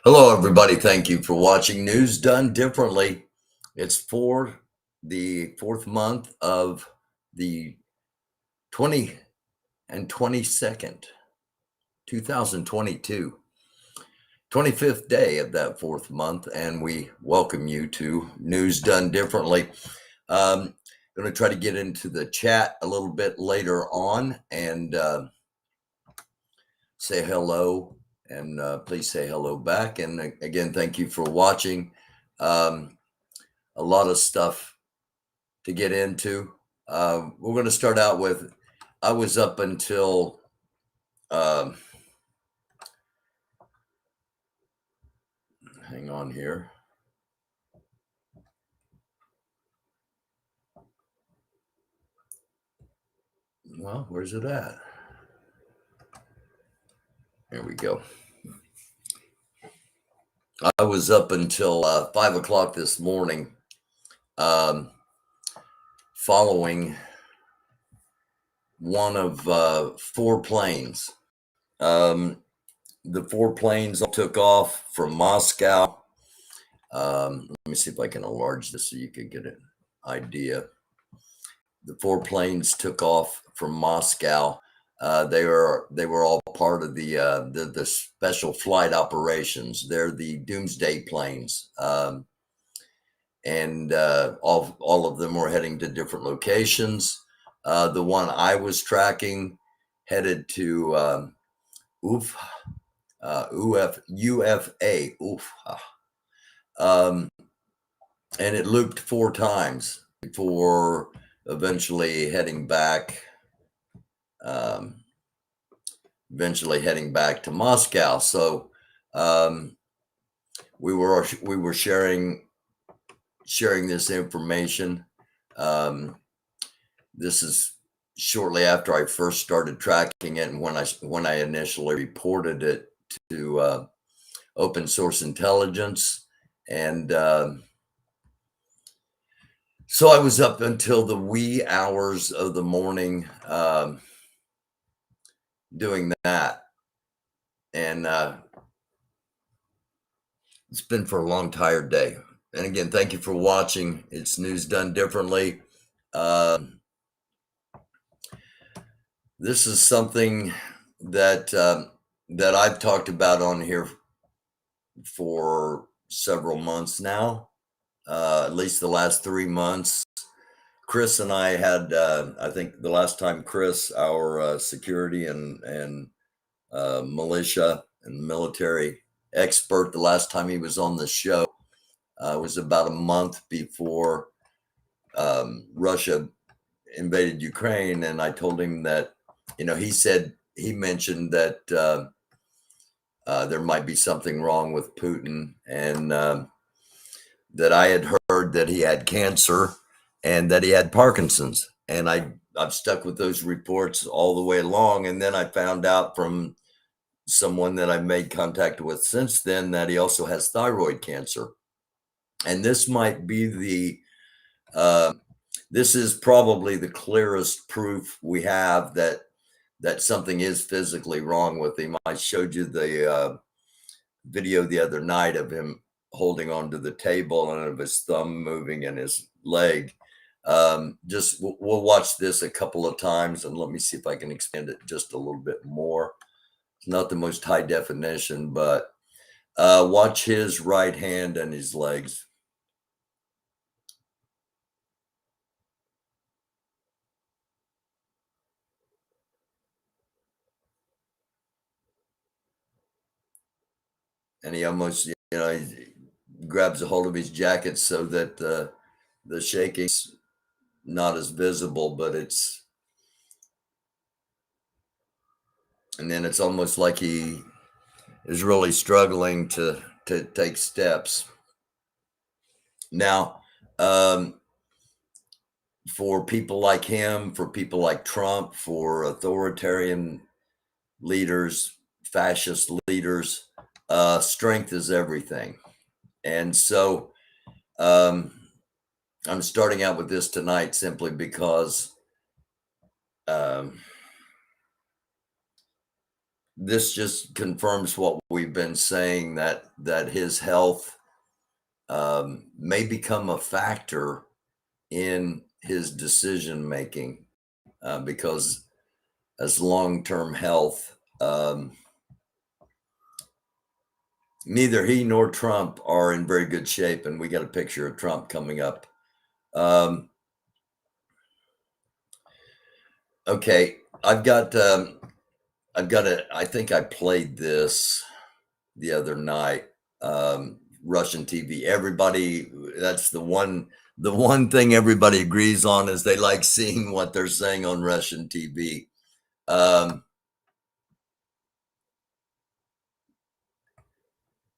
Hello, everybody. Thank you for watching News Done Differently. It's for the fourth month of the 20 and 22nd, 2022, 25th day of that fourth month, and we welcome you to News Done Differently. Going to try to get into the chat a little bit later on and say hello. And please say hello back. And again, thank you for watching. A lot of stuff to get into. We're going to start out with, I was up until hang on here. Well, where's it at? Here we go. I was up until 5 o'clock this morning following one of four planes. The four planes took off from Moscow. Let me see if I can enlarge this so you can get an idea. The four planes took off from Moscow. They were all part of the special flight operations. They're the doomsday planes, and all of them were heading to different locations. The one I was tracking headed to UFA, and it looped four times before eventually heading back to Moscow. So we were sharing this information. This is shortly after I first started tracking it, and when I initially reported it to Open Source Intelligence, and so I was up until the wee hours of the morning doing that, and it's been for a long, tired day. And again, thank you for watching. It's News Done Differently. This is something that I've talked about on here for several months now, at least the last 3 months. Chris and I had, I think the last time Chris, our security and militia and military expert, the last time he was on the show was about a month before Russia invaded Ukraine. And I told him that, he mentioned that there might be something wrong with Putin, and that I had heard that he had cancer and that he had Parkinson's. And I've stuck with those reports all the way along. And then I found out from someone that I've made contact with since then that he also has thyroid cancer. And this might be this is probably the clearest proof we have that something is physically wrong with him. I showed you the video the other night of him holding onto the table and of his thumb moving and his leg. We'll watch this a couple of times, and let me see if I can expand it just a little bit more. It's not the most high definition, but watch his right hand and his legs. And he almost, he grabs a hold of his jacket so that the shaking's not as visible, but and then it's almost like he is really struggling to take steps. Now, for people like him, for people like Trump, for authoritarian leaders, fascist leaders, strength is everything. And so I'm starting out with this tonight simply because this just confirms what we've been saying, that his health may become a factor in his decision making, because as long-term health, neither he nor Trump are in very good shape, and we got a picture of Trump coming up. Okay, I've got I think I played this the other night. Russian TV. Everybody, that's the one thing everybody agrees on, is they like seeing what they're saying on Russian TV.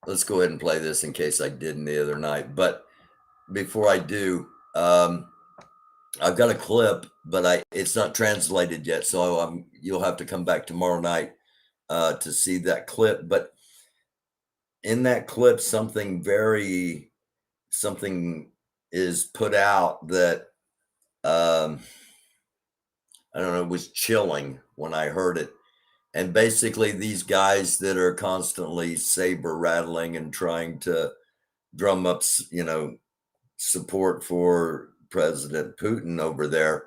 Let's go ahead and play this in case I didn't the other night. But before I do, I've got a clip, but it's not translated yet, so you'll have to come back tomorrow night to see that clip. But in that clip, something is put out that I don't know, it was chilling when I heard it. And basically, these guys that are constantly saber rattling and trying to drum up, support for President Putin over there.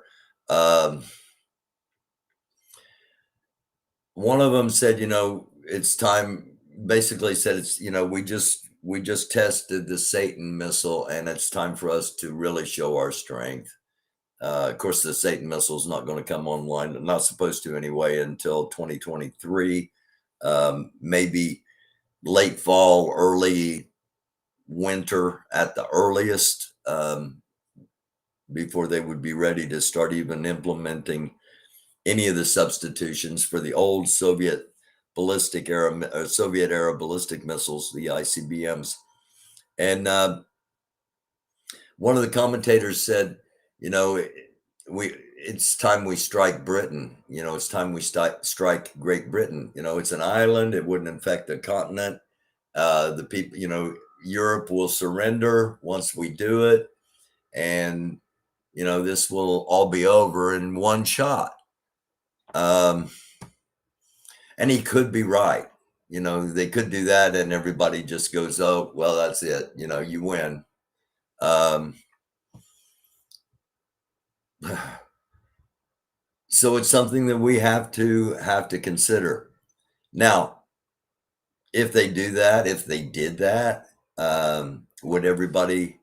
One of them said, it's time. Basically said it's, we just tested the Satan missile, and it's time for us to really show our strength. Of course, the Satan missile is not going to come online, not supposed to anyway, until 2023, maybe late fall, early winter at the earliest, before they would be ready to start even implementing any of the substitutions for the old Soviet era ballistic missiles, the ICBMs. And one of the commentators said, it's time we strike Britain. It's time we strike Great Britain. It's an island. It wouldn't infect the continent. The people, Europe will surrender once we do it. And, this will all be over in one shot. And he could be right. They could do that, and everybody just goes, oh, well, that's it. You win. So it's something that we have to consider. Now, if they did that, would everybody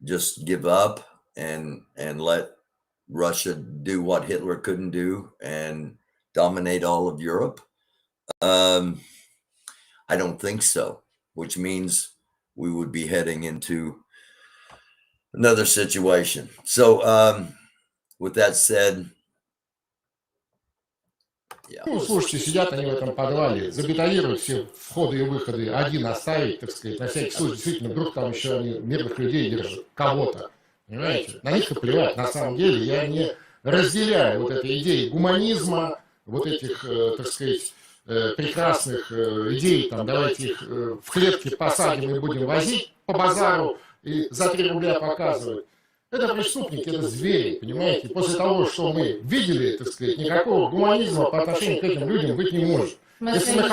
just give up and let Russia do what Hitler couldn't do and dominate all of Europe? I don't think so, which means we would be heading into another situation. So, with that said, Ну, слушайте, сидят они в этом подвале, забетонируют все входы и выходы, один оставить, так сказать, на всякий случай, действительно, вдруг там еще они мирных людей держат, кого-то, понимаете? На них-то плевать, на самом деле, я не разделяю вот этой идеи гуманизма, вот этих, так сказать, прекрасных идей, там, давайте их в клетки посадим и будем возить по базару и за 3 рубля показывать. Это преступники, это звери, понимаете? После того, что мы видели, так сказать, никакого гуманизма по отношению к этим людям быть не может. Если мы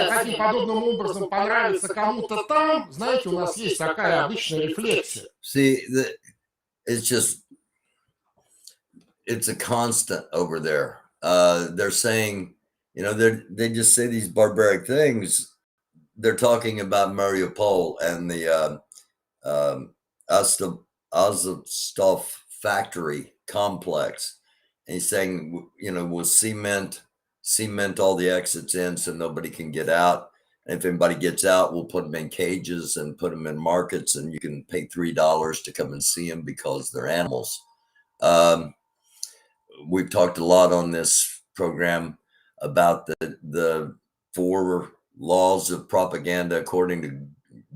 хотим подобным образом понравиться кому-то там, знаете, у нас есть такая обычная рефлексия. See, it's a constant over there. They're saying, they just say these barbaric things. They're talking about Mariupol and the Azovstal factory complex. And he's saying, we'll cement all the exits in so nobody can get out. And if anybody gets out, we'll put them in cages and put them in markets, and you can pay $3 to come and see them because they're animals. We've talked a lot on this program about the 4 laws of propaganda according to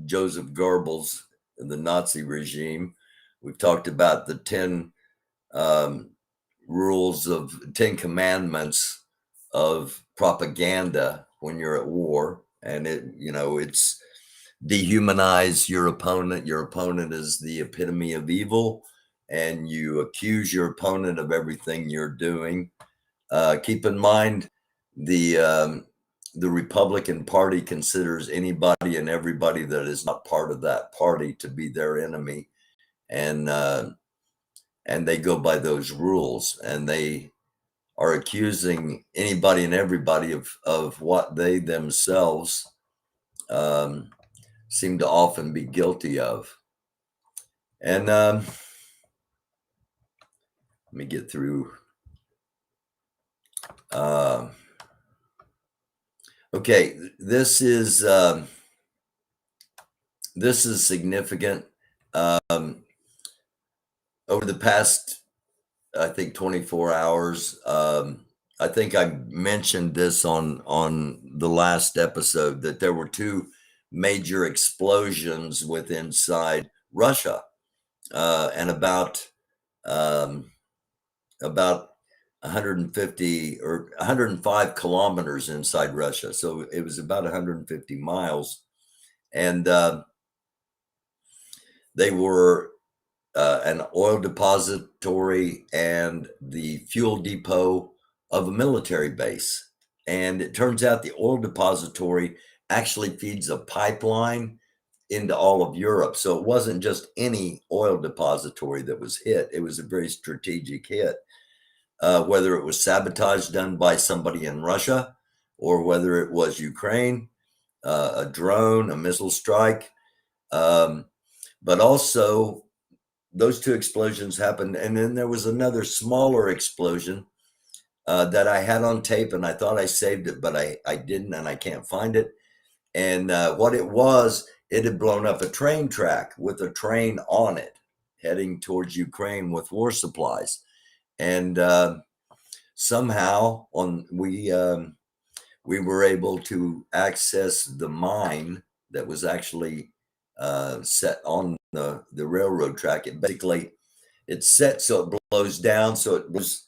Joseph Goebbels and the Nazi regime. We've talked about the 10 commandments of propaganda when you're at war, and it's dehumanize your opponent. Your opponent is the epitome of evil, and you accuse your opponent of everything you're doing. Keep in mind the Republican Party considers anybody and everybody that is not part of that party to be their enemy, and they go by those rules, and they are accusing anybody and everybody of what they themselves seem to often be guilty of. And let me get through. Okay, this is significant. Over the past, I think, 24 hours, I think I mentioned this on the last episode, that there were two major explosions inside Russia, and about 150 or 105 kilometers inside Russia. So it was about 150 miles, and they were an oil depository and the fuel depot of a military base. And it turns out the oil depository actually feeds a pipeline into all of Europe. So it wasn't just any oil depository that was hit. It was a very strategic hit. Whether it was sabotage done by somebody in Russia, or whether it was Ukraine, a drone, a missile strike. But also, those two explosions happened. And then there was another smaller explosion that I had on tape, and I thought I saved it, but I didn't, and I can't find it. And what it was, it had blown up a train track with a train on it heading towards Ukraine with war supplies. And somehow we were able to access the mine that was actually set on the railroad track. It basically, it's set so it blows down, so it was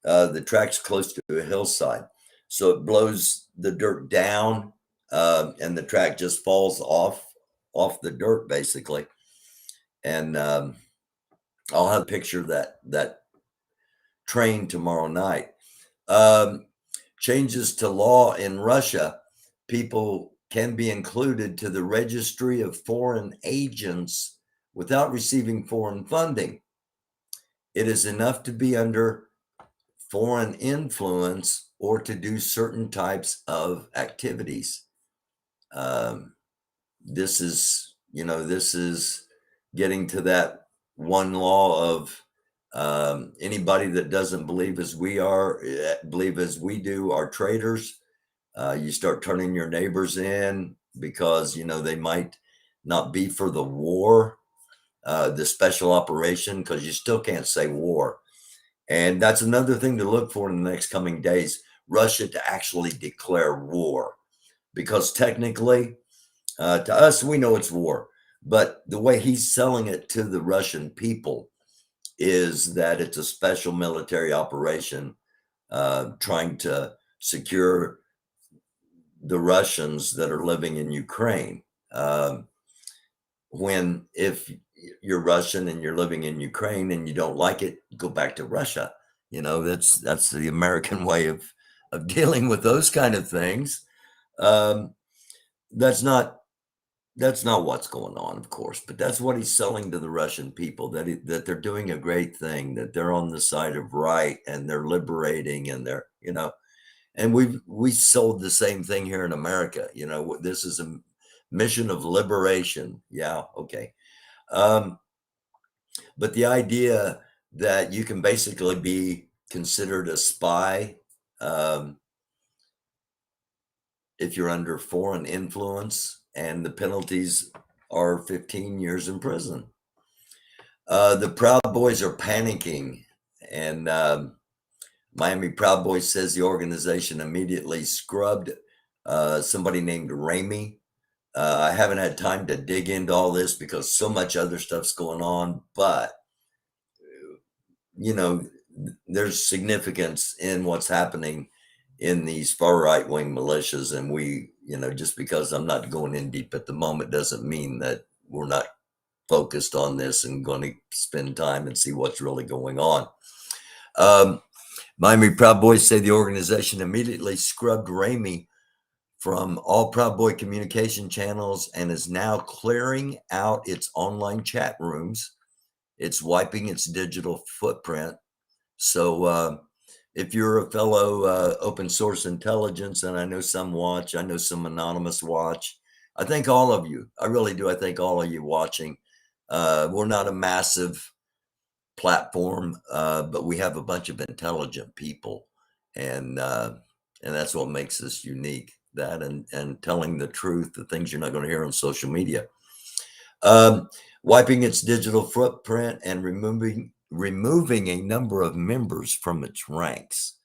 the track's close to a hillside, so it blows the dirt down, and the track just falls off the dirt basically. And I'll have a picture of that train tomorrow night. Changes to law in Russia, people can be included to the registry of foreign agents without receiving foreign funding. It is enough to be under foreign influence or to do certain types of activities. This is getting to that one law of anybody that doesn't believe as we do are traitors. You start turning your neighbors in because they might not be for the war, the special operation, because you still can't say war. And that's another thing to look for in the next coming days, Russia to actually declare war, because technically to us, we know it's war, but the way he's selling it to the Russian people is that it's a special military operation trying to secure the Russians that are living in Ukraine. If you're Russian and you're living in Ukraine and you don't like it, go back to Russia. That's the American way of dealing with those kind of things. That's not what's going on, of course, but that's what he's selling to the Russian people, that they're doing a great thing, that they're on the side of right and they're liberating, and they're, and we sold the same thing here in America. This is a mission of liberation. Yeah. Okay. But the idea that you can basically be considered a spy if you're under foreign influence, and the penalties are 15 years in prison. The Proud Boys are panicking, and Miami Proud Boys says the organization immediately scrubbed somebody named Ramey. I haven't had time to dig into all this because so much other stuff's going on, but there's significance in what's happening in these far right wing militias. And just because I'm not going in deep at the moment doesn't mean that we're not focused on this and going to spend time and see what's really going on. Miami Proud Boys say the organization immediately scrubbed Ramey from all Proud Boy communication channels and is now clearing out its online chat rooms. It's wiping its digital footprint. So if you're a fellow open source intelligence, and I know some watch, I know some anonymous watch, I thank all of you. I really do. I thank all of you watching. We're not a massive platform, but we have a bunch of intelligent people, and that's what makes us unique. That and telling the truth, the things you're not going to hear on social media. Wiping its digital footprint and removing a number of members from its ranks.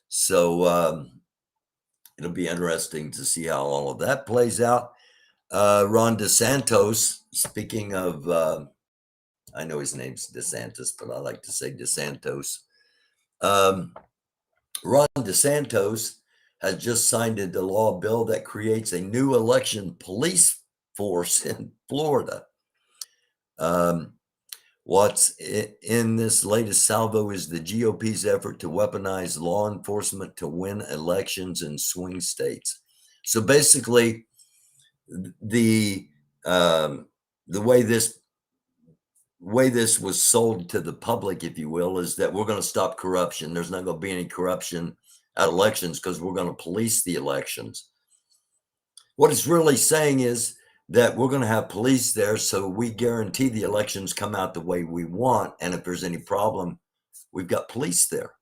So it'll be interesting to see how all of that plays out. Ron DeSantis, speaking of, I know his name's DeSantis, but I like to say DeSantis. Ron DeSantis has just signed into law a bill that creates a new election police force in Florida. What's in this latest salvo is the GOP's effort to weaponize law enforcement to win elections in swing states. So basically, the way this was sold to the public, if you will, is that we're going to stop corruption. There's not going to be any corruption at elections because we're going to police the elections. What it's really saying is that we're going to have police there, so we guarantee the elections come out the way we want. And if there's any problem, we've got police there.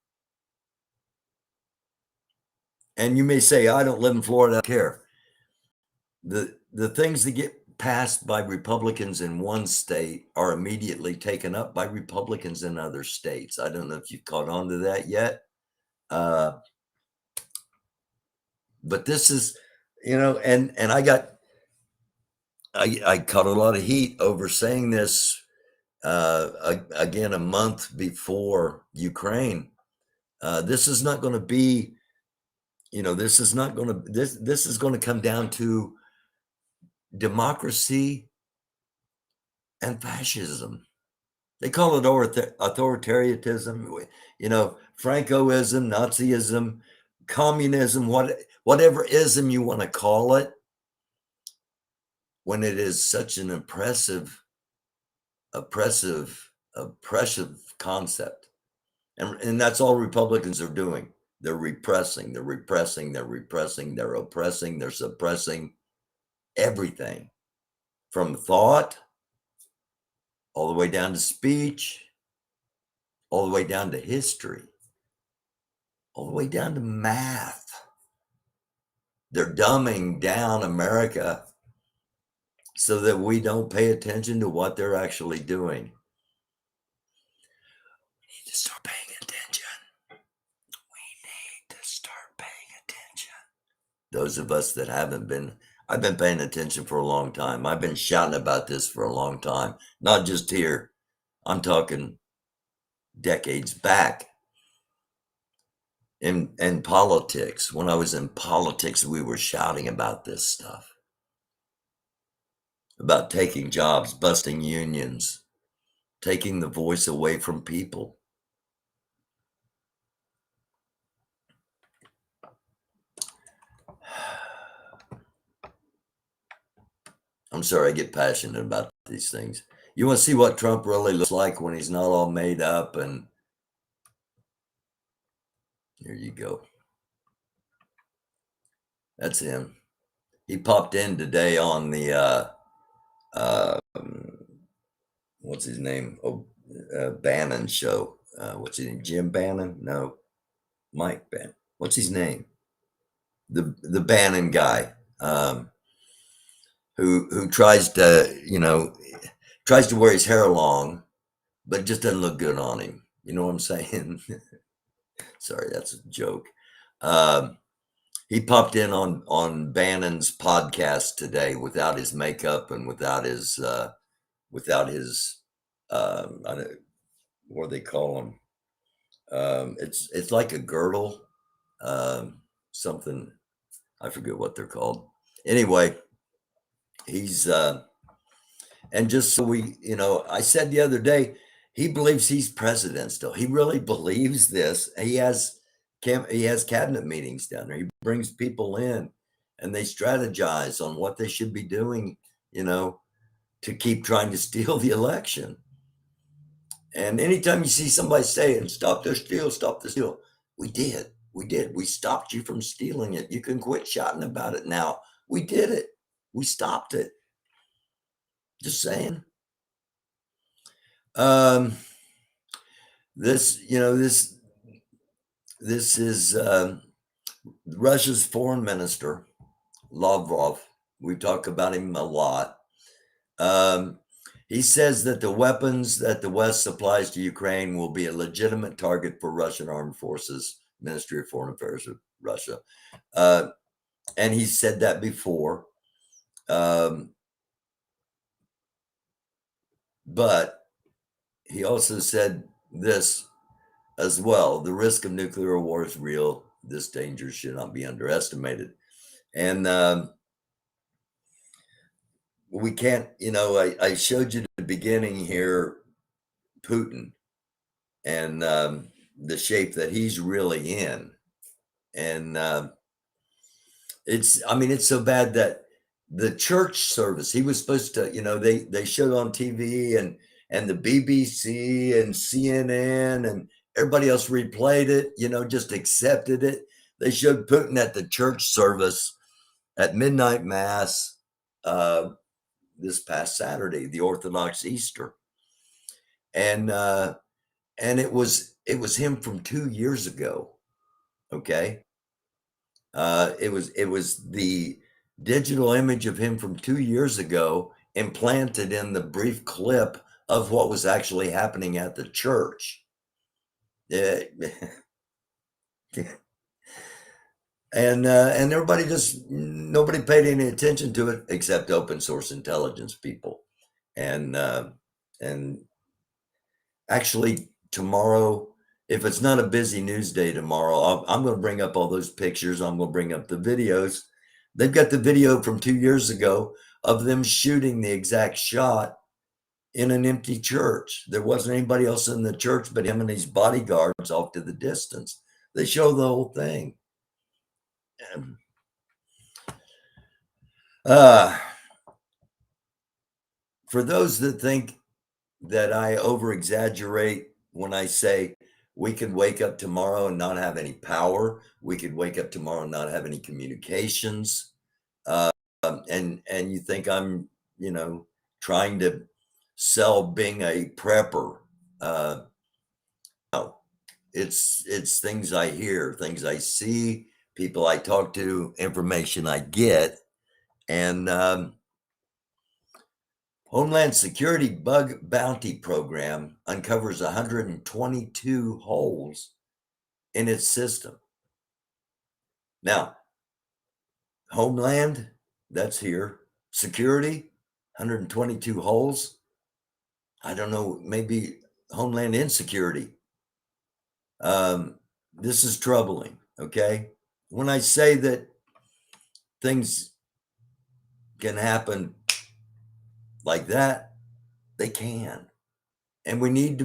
And you may say, I don't live in Florida, I don't care. The things that get passed by Republicans in one state are immediately taken up by Republicans in other states. I don't know if you've caught on to that yet. But this is, and I caught a lot of heat over saying this again a month before Ukraine. This is not going to be, this is going to come down to democracy and fascism. They call it authoritarianism, Francoism, Nazism, communism, whatever ism you want to call it, when it is such an oppressive concept. And that's all Republicans are doing. They're repressing, they're oppressing, they're suppressing everything from thought all the way down to speech, all the way down to history, all the way down to math. They're dumbing down America so that we don't pay attention to what they're actually doing. We need to start paying attention. Those of us that haven't been, I've been paying attention for a long time. I've been shouting about this for a long time, not just here. I'm talking decades back. In politics, when I was in politics, we were shouting about this stuff, about taking jobs, busting unions, taking the voice away from people. I'm sorry, I get passionate about these things. You want to see what Trump really looks like when he's not all made up, and here you go. That's him. He popped in today on the what's his name? Bannon show. What's his name? Jim Bannon? No, Mike Bannon. What's his name? The Bannon guy, who tries to tries to wear his hair long, but it just doesn't look good on him. You know what I'm saying? Sorry, that's a joke. He popped in on Bannon's podcast today without his makeup and without his what do they call him? It's like a girdle, something, I forget what they're called. Anyway, he's And just so we, I said the other day, he believes he's president still. He really believes this. He has cabinet meetings down there. He brings people in and they strategize on what they should be doing, to keep trying to steal the election. And anytime you see somebody saying, stop the steal, we did. We stopped you from stealing it. You can quit shouting about it now. We did it. We stopped it. Just saying. This is Russia's foreign minister, Lavrov. We talk about him a lot. He says that the weapons that the West supplies to Ukraine will be a legitimate target for Russian armed forces, Ministry of Foreign Affairs of Russia. And he said that before. But he also said this as well: the risk of nuclear war is real. This danger should not be underestimated. And we can't, I showed you the beginning here, Putin, and the shape that he's really in. And it's so bad that the church service, he was supposed to, they showed on TV and the BBC and CNN and everybody else replayed it, just accepted it. They showed Putin at the church service at midnight mass this past Saturday, the Orthodox Easter. And it was him from 2 years ago. Okay. It was the digital image of him from 2 years ago implanted in the brief clip of what was actually happening at the church. And nobody paid any attention to it except open source intelligence people. And actually tomorrow, if it's not a busy news day tomorrow, I'm going to bring up all those pictures. I'm going to bring up the videos. They've got the video from 2 years ago of them shooting the exact shot in an empty church. There wasn't anybody else in the church but him and his bodyguards off to the distance. They show the whole thing. For those that think that I over exaggerate when I say we could wake up tomorrow and not have any power, we could wake up tomorrow and not have any communications, and you think I'm trying to sell being a prepper. No, it's things I hear, things I see, people I talk to, information I get. And Homeland Security Bug Bounty Program uncovers 122 holes in its system. Now, Homeland, that's here. Security, 122 holes. I don't know, maybe Homeland Insecurity. This is troubling, okay? When I say that things can happen like that, they can. And we need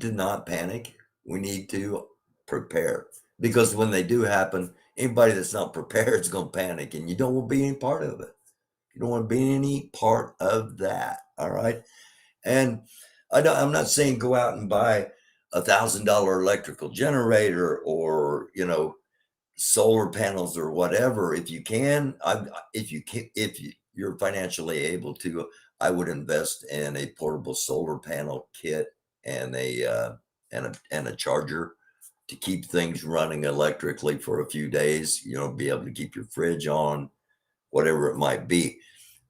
to not panic. We need to prepare, because when they do happen, anybody that's not prepared is going to panic, and you don't want to be any part of it. You don't want to be any part of that. All right. And I'm not saying go out and buy $1,000 electrical generator or, solar panels or whatever. If you can, if you're financially able to, I would invest in a portable solar panel kit and a charger to keep things running electrically for a few days. Be able to keep your fridge on, whatever it might be.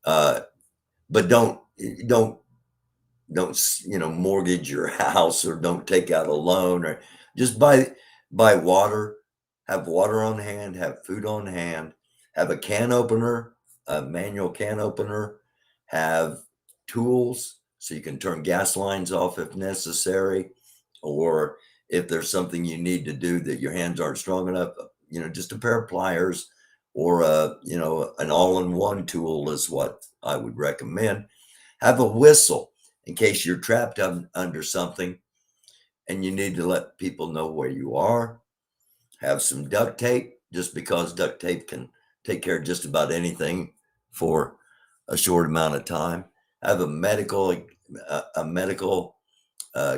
But don't mortgage your house, or don't take out a loan, or just buy water. Have water on hand, have food on hand, have a can opener, a manual can opener, have tools so you can turn gas lines off if necessary, or if there's something you need to do that your hands aren't strong enough, just a pair of pliers, or an all-in-one tool is what I would recommend. Have a whistle in case you're trapped under something and you need to let people know where you are. Have some duct tape, just because duct tape can take care of just about anything for a short amount of time. Have a medical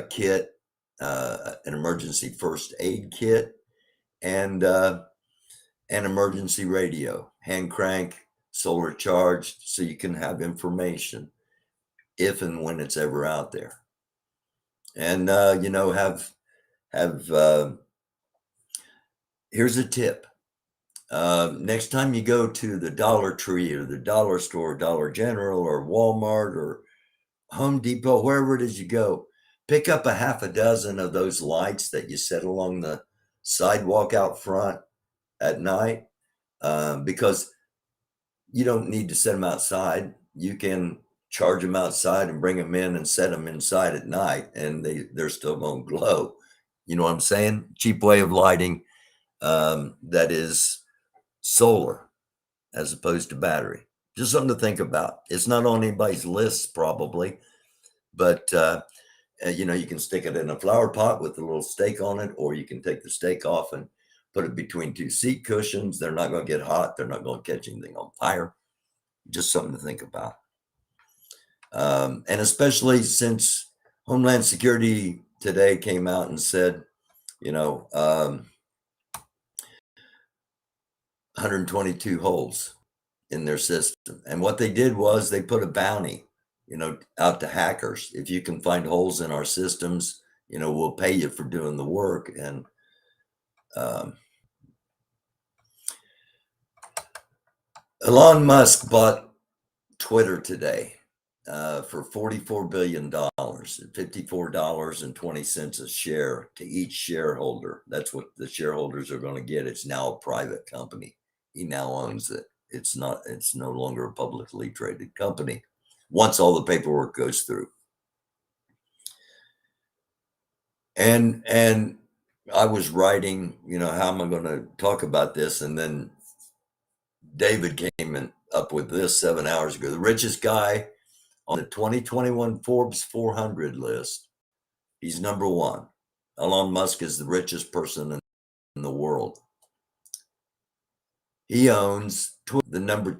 kit, an emergency first aid kit, and an emergency radio, hand crank, solar charged, so you can have information if and when it's ever out there. And here's a tip. Next time you go to the Dollar Tree or the Dollar Store, Dollar General or Walmart or Home Depot, wherever it is you go, pick up a half a dozen of those lights that you set along the sidewalk out front at night, because you don't need to set them outside. You can charge them outside and bring them in and set them inside at night, and they're still going to glow. You know what I'm saying? Cheap way of lighting, that is solar as opposed to battery. Just something to think about. It's not on anybody's list probably, but you can stick it in a flower pot with a little stake on it, or you can take the stake off and put it between two seat cushions. They're not going to get hot. They're not going to catch anything on fire. Just something to think about. And especially since Homeland Security today came out and said, 122 holes in their system. And what they did was they put a bounty, out to hackers. If you can find holes in our systems, we'll pay you for doing the work. And Elon Musk bought Twitter today for $44 billion, at $54.20 a share to each shareholder. That's what the shareholders are going to get. It's now a private company. He now owns it. It's no longer a publicly traded company once all the paperwork goes through. And I was writing, how am I going to talk about this? And then David came up with this 7 hours ago. The richest guy on the 2021 Forbes 400 list, he's number one. Elon Musk is the richest person in the world. He owns the number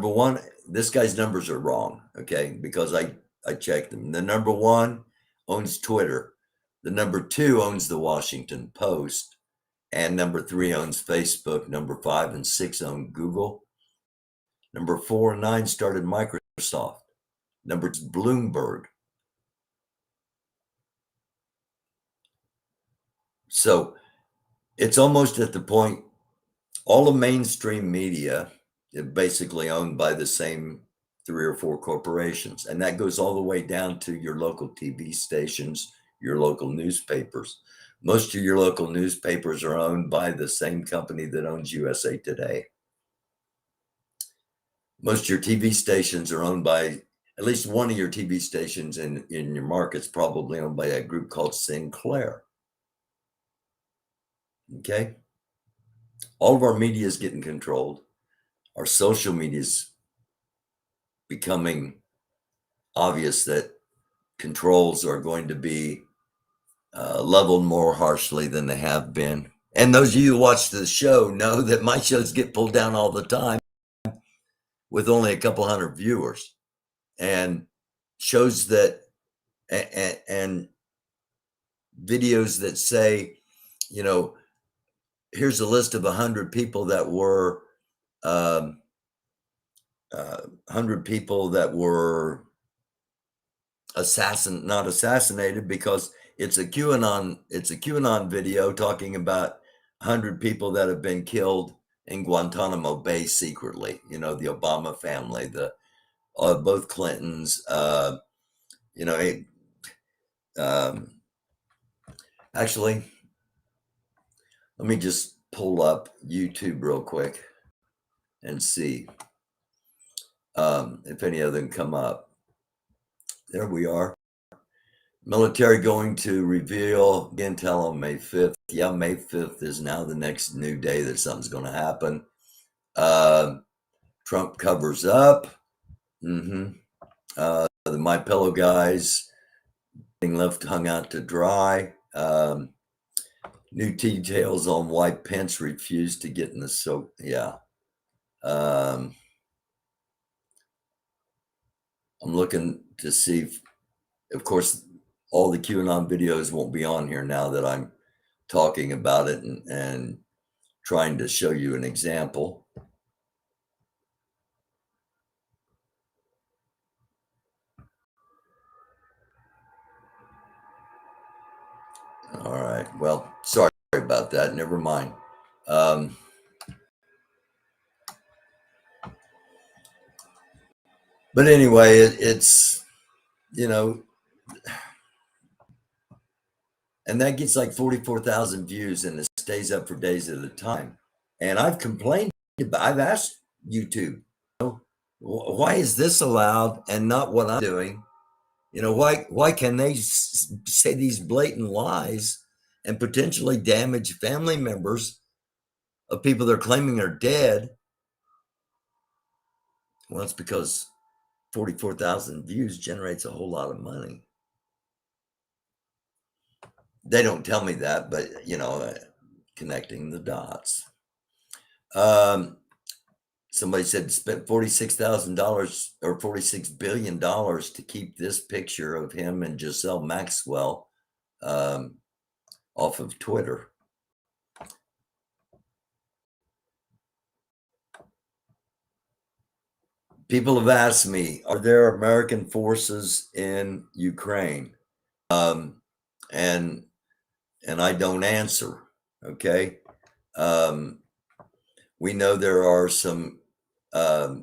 one. This guy's numbers are wrong, okay? Because I checked them. The number one owns Twitter. The number two owns the Washington Post. And number three owns Facebook. Number 5 and 6 own Google. Number 4 and 9 started Microsoft. Number 2, Bloomberg. So it's almost at the point, all of mainstream media is basically owned by the same 3 or 4 corporations. And that goes all the way down to your local TV stations, your local newspapers. Most of your local newspapers are owned by the same company that owns USA Today. Most of your TV stations are owned by, at least one of your TV stations in your market's probably owned by a group called Sinclair. Okay? All of our media is getting controlled. Our social media is becoming obvious that controls are going to be leveled more harshly than they have been. And those of you who watch the show know that my shows get pulled down all the time with only a couple hundred viewers. And shows that, and videos that say, here's a list of 100 people that were, 100 people that were not assassinated, because it's a QAnon video talking about 100 people that have been killed in Guantanamo Bay secretly. The Obama family, both Clintons. Actually, let me just pull up YouTube real quick and see if any of them come up. There we are. Military going to reveal intel on May 5th. Yeah, May 5th is now the next new day that something's going to happen. Trump covers up. The My Pillow guys being left hung out to dry. New details on why Pence refused to get in the yeah. I'm looking to see if, of course, all the QAnon videos won't be on here now that I'm talking about it and trying to show you an example. All right. Well, sorry about that. Never mind. But anyway, it's, you know, and that gets like 44,000 views and it stays up for days at a time. And I've complained about, I've asked YouTube, why is this allowed and not what I'm doing? You know, why can they say these blatant lies and potentially damage family members of people they're claiming are dead? Well, it's because 44,000 views generates a whole lot of money. They don't tell me that, but, you know, connecting the dots. Somebody said spent $46,000 or $46 billion to keep this picture of him and Giselle Maxwell off of Twitter. People have asked me, are there American forces in Ukraine? And I don't answer. Okay. We know there are some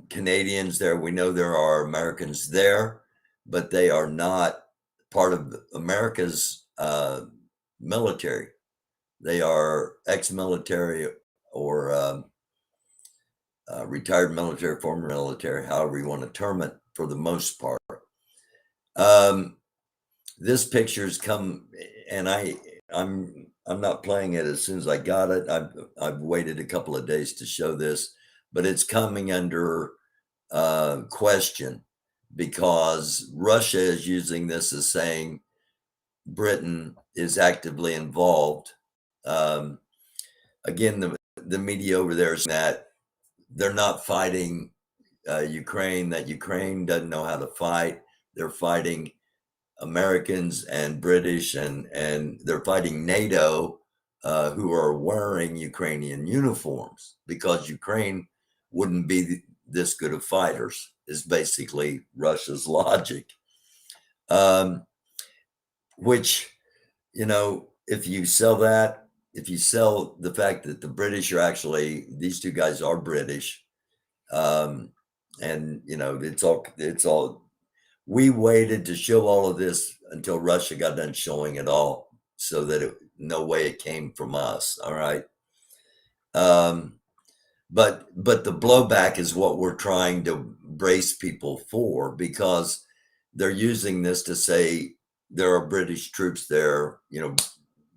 Canadians there. We know there are Americans there, but they are not part of America's military. They are ex-military or retired military, former military, however you want to term it, for the most part. This picture's come, and I'm not playing it as soon as I got it. I've waited a couple of days to show this, but it's coming under question because Russia is using this as saying Britain is actively involved. Again, the media over there is that they're not fighting Ukraine, that Ukraine doesn't know how to fight. They're fighting Americans and British, and they're fighting NATO, who are wearing Ukrainian uniforms because Ukraine wouldn't be this good of fighters, is basically Russia's logic. Which, you know, if you sell that, if you sell the fact that the British are actually, these two guys are British, and, you know, it's all, we waited to show all of this until Russia got done showing it all so that no way it came from us. All right. But the blowback is what we're trying to brace people for, because they're using this to say there are British troops there. You know,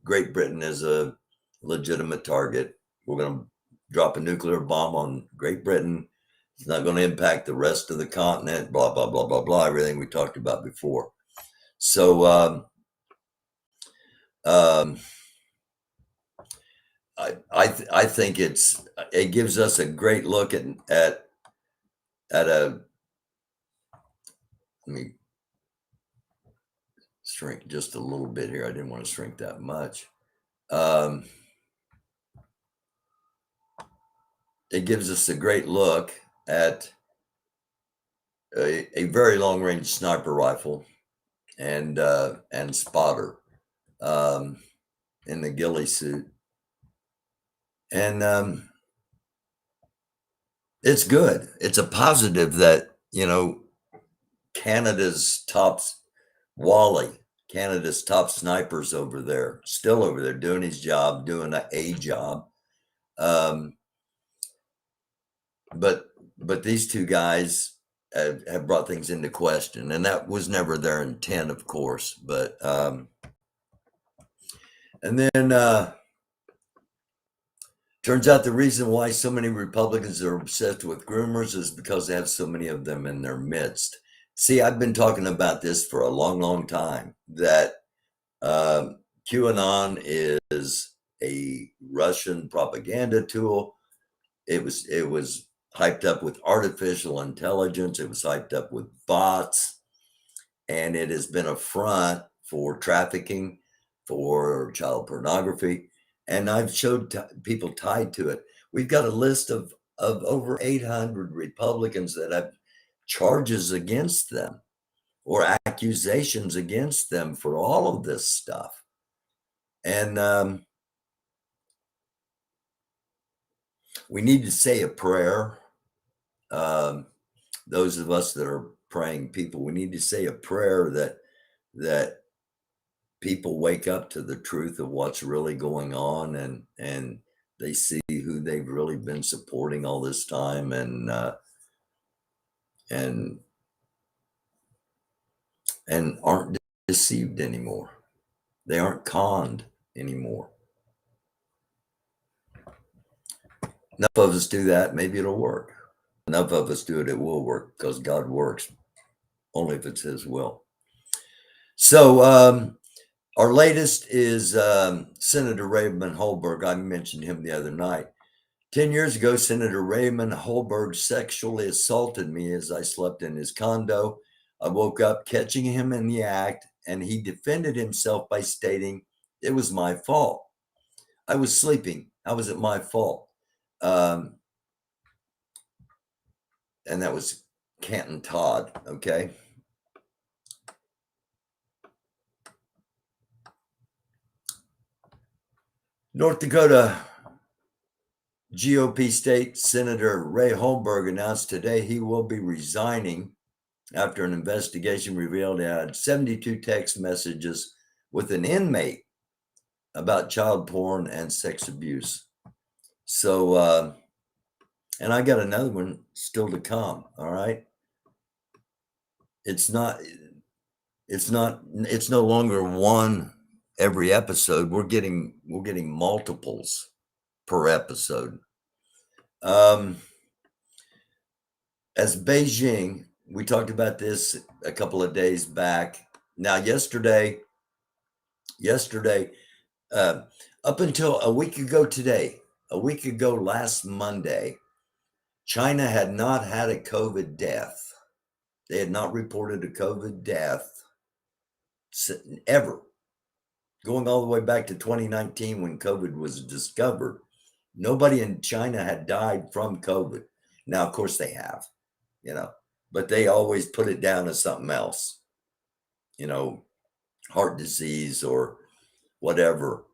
Great Britain is a legitimate target. We're going to drop a nuclear bomb on Great Britain. It's not going to impact the rest of the continent, blah, blah, blah, blah, blah, everything we talked about before. So I think it gives us a great look at a, let me shrink just a little bit here. I didn't want to shrink that much. It gives us a great look at a very long range sniper rifle and spotter in the ghillie suit. And it's good. It's a positive that, you know, Canada's top Canada's top snipers over there, still over there doing his job, doing a job. But these two guys have brought things into question, and that was never their intent, of course. But and then Turns out the reason why so many Republicans are obsessed with groomers is because they have so many of them in their midst. See, I've been talking about this for a long, long time, that QAnon is a Russian propaganda tool. It was hyped up with artificial intelligence. It was hyped up with bots, and it has been a front for trafficking, for child pornography. And I've showed people tied to it. We've got a list of over 800 Republicans that have charges against them or accusations against them for all of this stuff. And we need to say a prayer. Those of us that are praying people, we need to say a prayer that people wake up to the truth of what's really going on, and they see who they've really been supporting all this time, and aren't deceived anymore. They aren't conned anymore. Enough of us do that, maybe it'll work. Enough of us do it, it will work, because God works only if it's his will. So our latest is Senator Raymond Holberg. I mentioned him the other night. 10 years ago, Senator Raymond Holberg sexually assaulted me as I slept in his condo. I woke up catching him in the act, and he defended himself by stating it was my fault. I was sleeping. How was it my fault? And that was Canton Todd, okay? North Dakota GOP State Senator Ray Holberg announced today he will be resigning after an investigation revealed he had 72 text messages with an inmate about child porn and sex abuse. So, and I got another one still to come. All right. It's no longer one every episode. We're getting multiples per episode. As Beijing, we talked about this a couple of days back. Now, yesterday, up until a week ago today, last Monday, China had not had a COVID death. They had not reported a COVID death ever. Going all the way back to 2019 when COVID was discovered, nobody in China had died from COVID. Now, of course, they have, but they always put it down as something else, heart disease or whatever.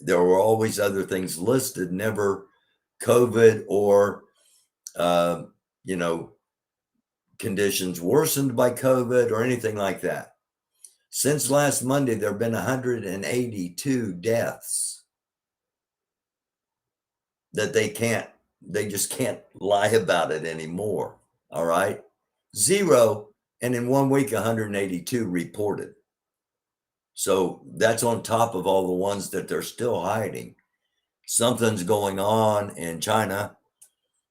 There were always other things listed, never COVID or, conditions worsened by COVID or anything like that. Since last Monday, there have been 182 deaths that they just can't lie about it anymore. All right. 0. And in 1 week, 182 reported. So that's on top of all the ones that they're still hiding. Something's going on in China.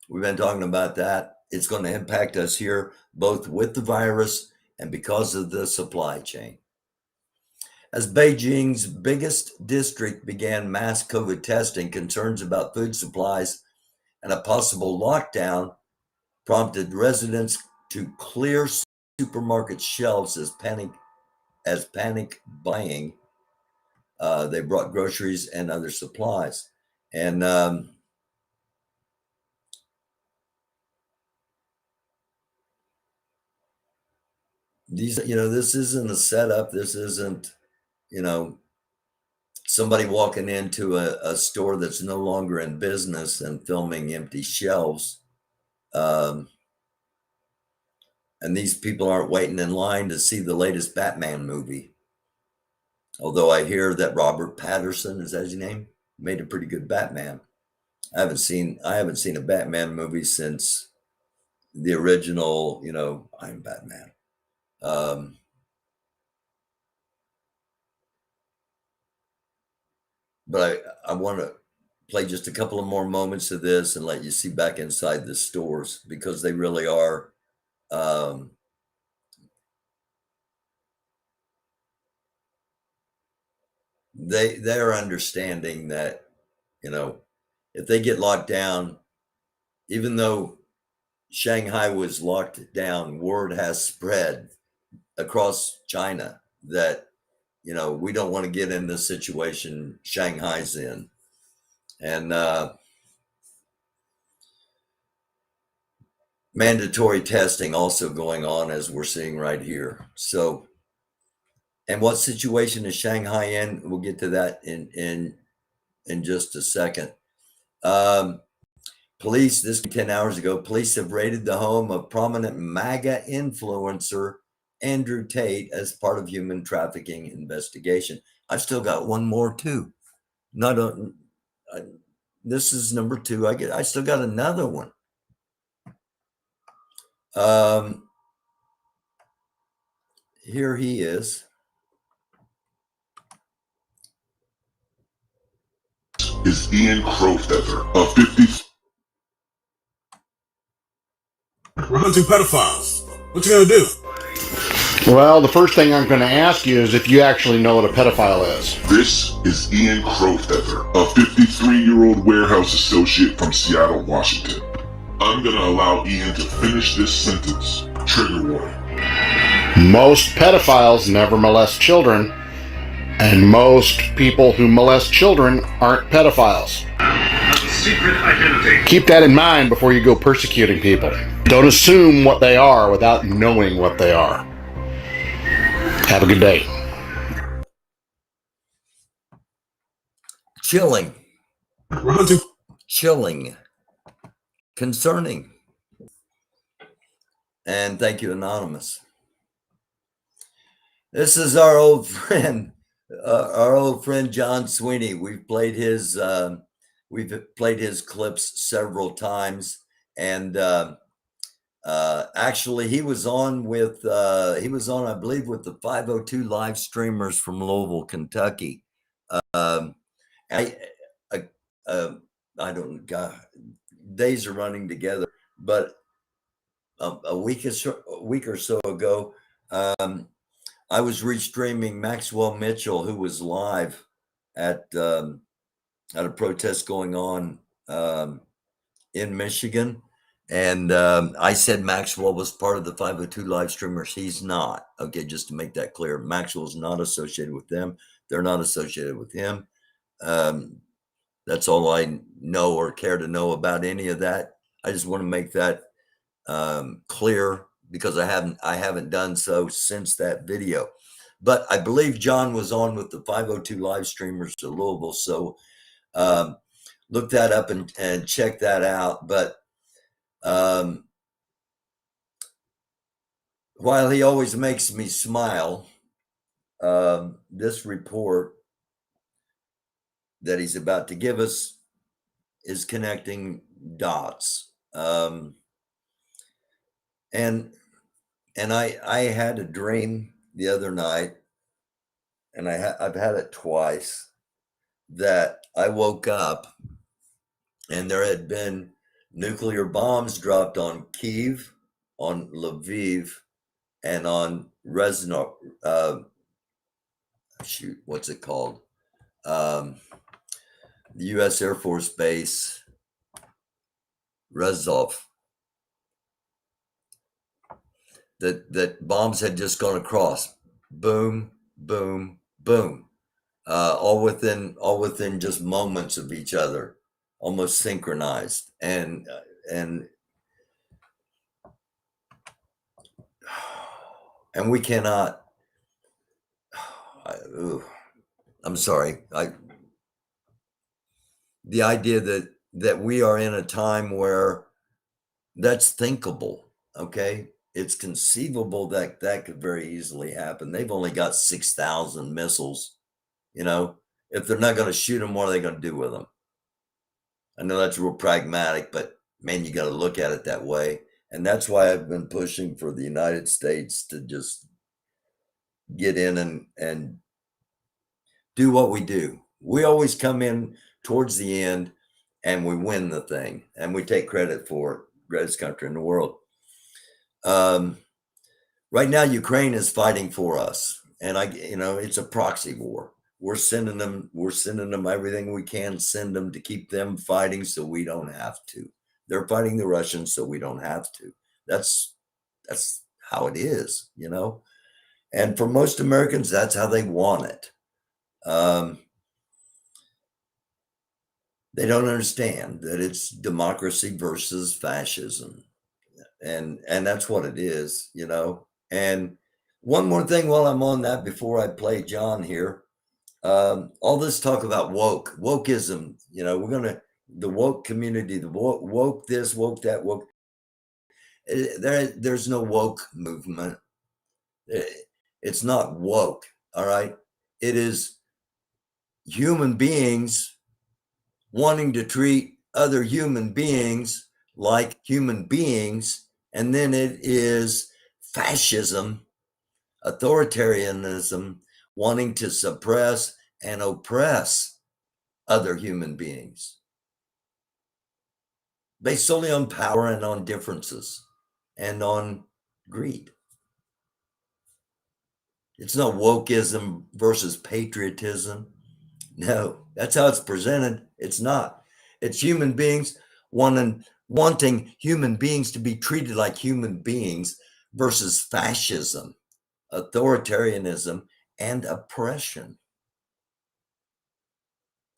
We've been talking about that. It's going to impact us here, both with the virus and because of the supply chain. As Beijing's biggest district began mass COVID testing, concerns about food supplies and a possible lockdown prompted residents to clear supermarket shelves as panic buying. They brought groceries and other supplies. And this isn't a setup. This isn't, somebody walking into a store that's no longer in business and filming empty shelves. And these people aren't waiting in line to see the latest Batman movie. Although I hear that Robert Pattinson, is that his name, made a pretty good Batman. I haven't seen a Batman movie since the original, I'm Batman. But I want to play just a couple of more moments of this and let you see back inside the stores, because they really are. They're understanding that, if they get locked down, even though Shanghai was locked down, word has spread across China that, we don't want to get in the situation Shanghai's in. And mandatory testing also going on, as we're seeing right here. So, and what situation is Shanghai in? We'll get to that in just a second. Police, this 10 hours ago, police have raided the home of prominent MAGA influencer Andrew Tate as part of human trafficking investigation. I've still got one more too. This is number 2. I still got another one. Here he is. Is Ian Crowfeather, a 50. We're hunting pedophiles. What you gonna do? Well, the first thing I'm going to ask you is if you actually know what a pedophile is. This is Ian Crowfeather, a 53-year-old warehouse associate from Seattle, Washington. I'm gonna allow Ian to finish this sentence. Trigger warning. Most pedophiles never molest children, and most people who molest children aren't pedophiles. Secret identity. Keep that in mind before you go persecuting people. Don't assume what they are without knowing what they are. Have a good day. Chilling. We're hunting. Chilling. Concerning. And thank you, Anonymous. This is our old friend John Sweeney. We've played his clips several times, and actually he was on, I believe, with the 502 live streamers from Louisville, Kentucky. I don't, God, days are running together, but a week or so ago, I was restreaming Maxwell Mitchell, who was live at a protest going on in Michigan. And I said Maxwell was part of the 502 live streamers. He's not. Okay, just to make that clear, Maxwell's not associated with them. They're not associated with him. That's all I know or care to know about any of that. I just want to make that clear, because I haven't done so since that video. But I believe John was on with the 502 live streamers to Louisville. So look that up and check that out. But while he always makes me smile, this report that he's about to give us is connecting dots. And I had a dream the other night, and I've had it twice, that I woke up and there had been nuclear bombs dropped on Kyiv, on Lviv, and on Reznor. What's it called? The U.S. Air Force Base, Rezov. That bombs had just gone across. Boom, boom, boom. All within just moments of each other, almost synchronized. And we cannot. I'm sorry. The idea that we are in a time where that's thinkable. Okay, it's conceivable that could very easily happen. They've only got 6,000 missiles. If they're not going to shoot them, what are they going to do with them? I know that's real pragmatic, but man, you got to look at it that way. And that's why I've been pushing for the United States to just get in and do what we do. We always come in towards the end and we win the thing, and we take credit for it. Greatest country in the world. Right now, Ukraine is fighting for us, and it's a proxy war. We're sending them everything we can send them to keep them fighting, so we don't have to. They're fighting the Russians, so we don't have to. That's how it is, And for most Americans, that's how they want it. They don't understand that it's democracy versus fascism. And that's what it is, And one more thing while I'm on that, before I play John here, all this talk about wokeism, the woke community, the woke this, woke that, woke. There's no woke movement. It's not woke, all right? It is human beings wanting to treat other human beings like human beings, and then it is fascism, authoritarianism, wanting to suppress and oppress other human beings based solely on power and on differences and on greed. It's not wokeism versus patriotism. No, that's how it's presented. It's not. It's human beings wanting human beings to be treated like human beings versus fascism, authoritarianism, and oppression.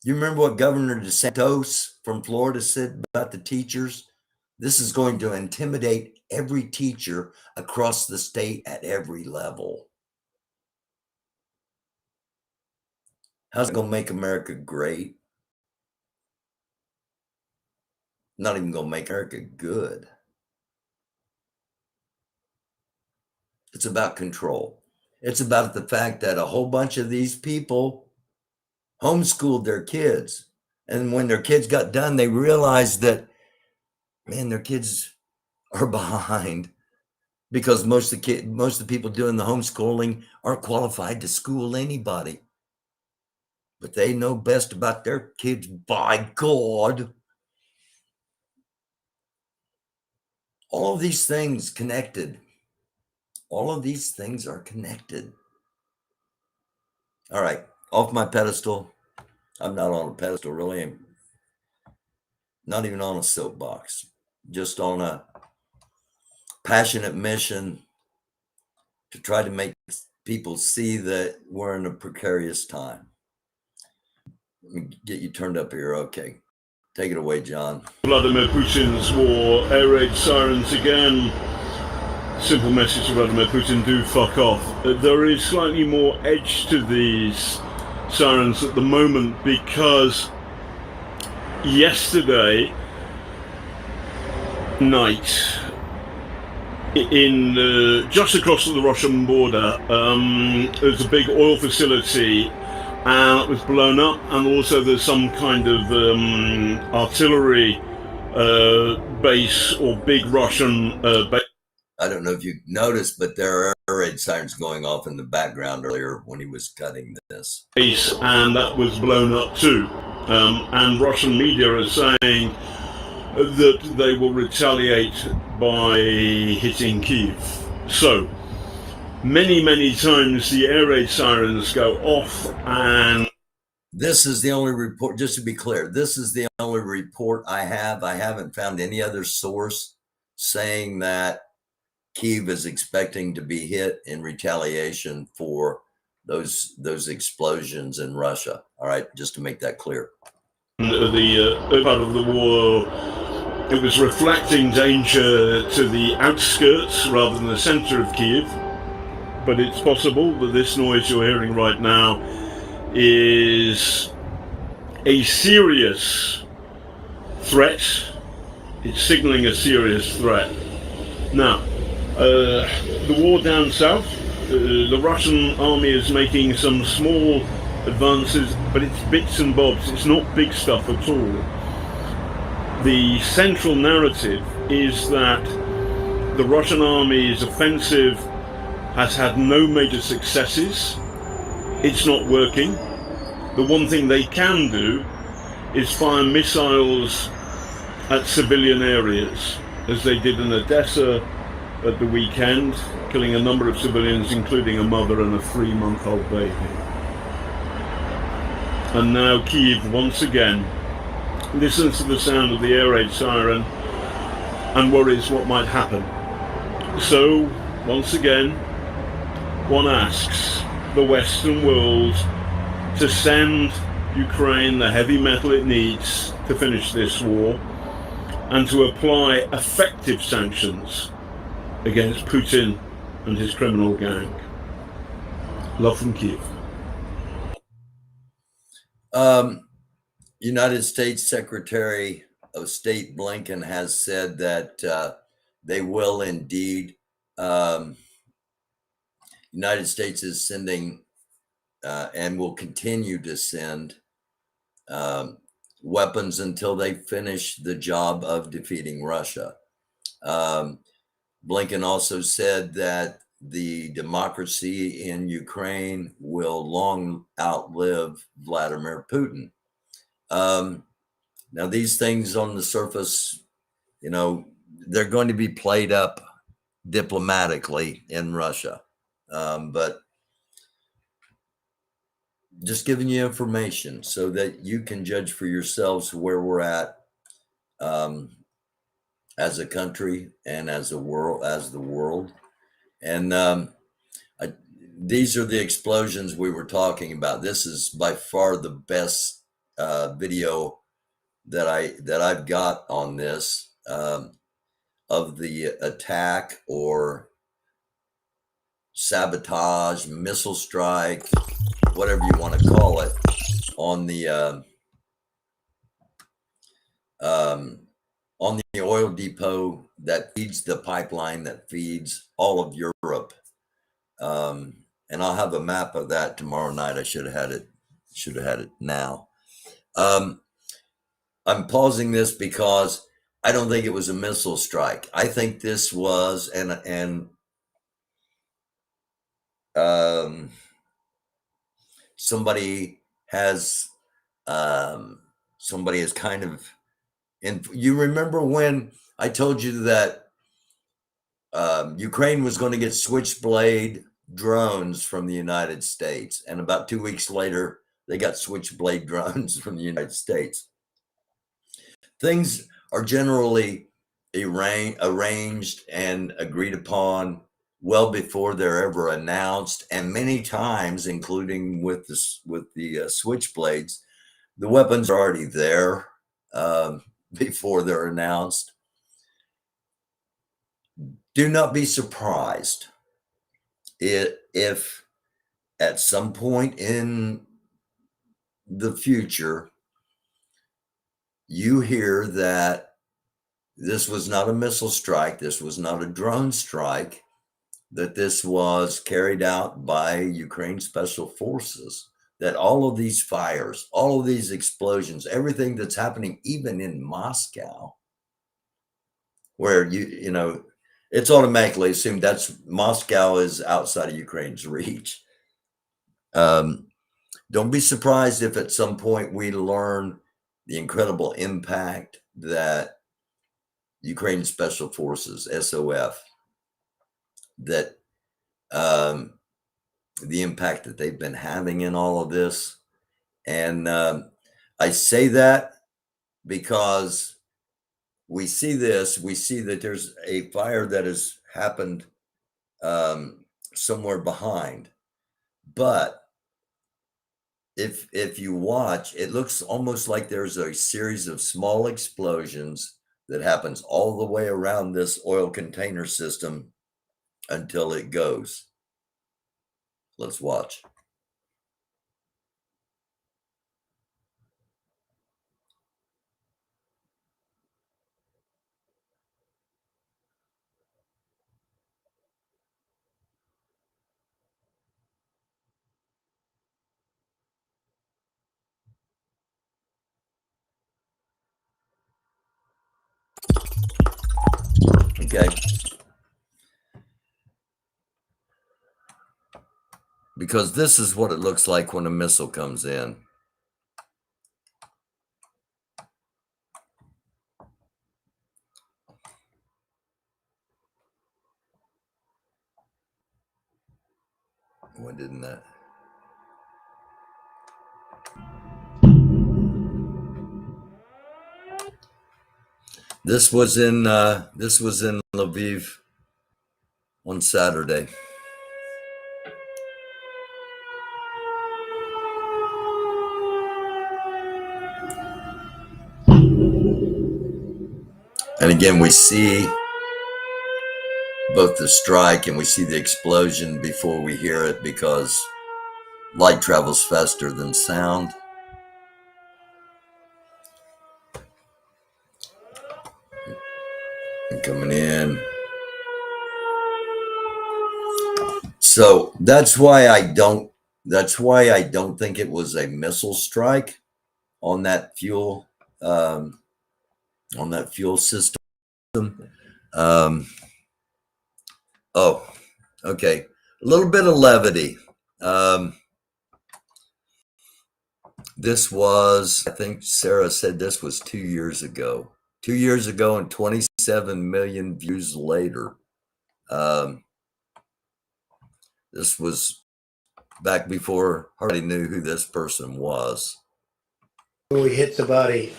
You remember what Governor DeSantis from Florida said about the teachers? This is going to intimidate every teacher across the state at every level. How's it going to make America great? Not even going to make America good. It's about control. It's about the fact that a whole bunch of these people homeschooled their kids. And when their kids got done, they realized that, man, their kids are behind because most of the people doing the homeschooling aren't qualified to school anybody. But they know best about their kids, by God. All of these things connected. All of these things are connected. All right, off my pedestal. I'm not on a pedestal, really. I'm not even on a soapbox. Just on a passionate mission to try to make people see that we're in a precarious time. Let me get you turned up here. Okay. Take it away, John. Vladimir Putin's war, air raid sirens again. Simple message to Vladimir Putin, do fuck off. There is slightly more edge to these sirens at the moment because yesterday night in just across the Russian border there's a big oil facility and it was blown up, and also there's some kind of artillery base or big Russian base. I don't know if you noticed, but there are air raid sirens going off in the background earlier when he was cutting this. And that was blown up too. And Russian media are saying that they will retaliate by hitting Kyiv. So, many times the air raid sirens go off, and this is the only report, just to be clear, this is the only report I have. I haven't found any other source saying that Kyiv is expecting to be hit in retaliation for those explosions in Russia. All right, just to make that clear. The part of the war, it was reflecting danger to the outskirts rather than the center of Kyiv. But it's possible that this noise you're hearing right now is a serious threat. It's signaling a serious threat. Now, the war down south, the Russian army is making some small advances, but it's bits and bobs. It's not big stuff at all. The central narrative is that the Russian army's offensive has had no major successes. It's not working. The one thing they can do is fire missiles at civilian areas, as they did in Odessa at the weekend, killing a number of civilians, including a mother and a 3-month-old baby. And now Kyiv once again listens to the sound of the air raid siren and worries what might happen. So, once again, one asks the Western world to send Ukraine the heavy metal it needs to finish this war and to apply effective sanctions against Putin and his criminal gang. Love from Kyiv. United States Secretary of State Blinken has said that they will indeed. United States is sending and will continue to send weapons until they finish the job of defeating Russia. Blinken also said that the democracy in Ukraine will long outlive Vladimir Putin. Now, these things on the surface, you know, they're going to be played up diplomatically in Russia. But just giving you information so that you can judge for yourselves where we're at as a country and as a world, the world. And these are the explosions we were talking about. This is by far the best video that I've got on this of the attack or sabotage, missile strike, whatever you want to call it, on the oil depot that feeds the pipeline that feeds all of Europe. And I'll have a map of that tomorrow night. I should have had it. Now. I'm pausing this because I don't think it was a missile strike. I think this was somebody has kind of, and you remember when I told you that Ukraine was going to get Switchblade drones from the United States, and about 2 weeks later they got Switchblade drones from the United States. Things are generally arranged and agreed upon well before they're ever announced, and many times, including with the Switchblades, the weapons are already there before they're announced. Do not be surprised if at some point in the future you hear that this was not a missile strike, this was not a drone strike, that this was carried out by Ukraine Special Forces, that all of these fires, all of these explosions, everything that's happening, even in Moscow, where you know, it's automatically assumed that's Moscow is outside of Ukraine's reach. Don't be surprised if at some point we learn the incredible impact that Ukraine Special Forces, SOF, that the impact that they've been having in all of this. And I say that because we see that there's a fire that has happened somewhere behind. But if you watch, it looks almost like there's a series of small explosions that happens all the way around this oil container system until it goes. Let's watch. Okay. Because this is what it looks like when a missile comes in. Why didn't that? This was in Lviv on Saturday. And again, we see both the strike and we see the explosion before we hear it, because light travels faster than sound. And coming in. So that's why I don't think it was a missile strike on that fuel system. Oh, okay. A little bit of levity. This was, I think Sarah said this was 2 years ago. 2 years ago and 27 million views later. This was back before hardly knew who this person was. We hit the body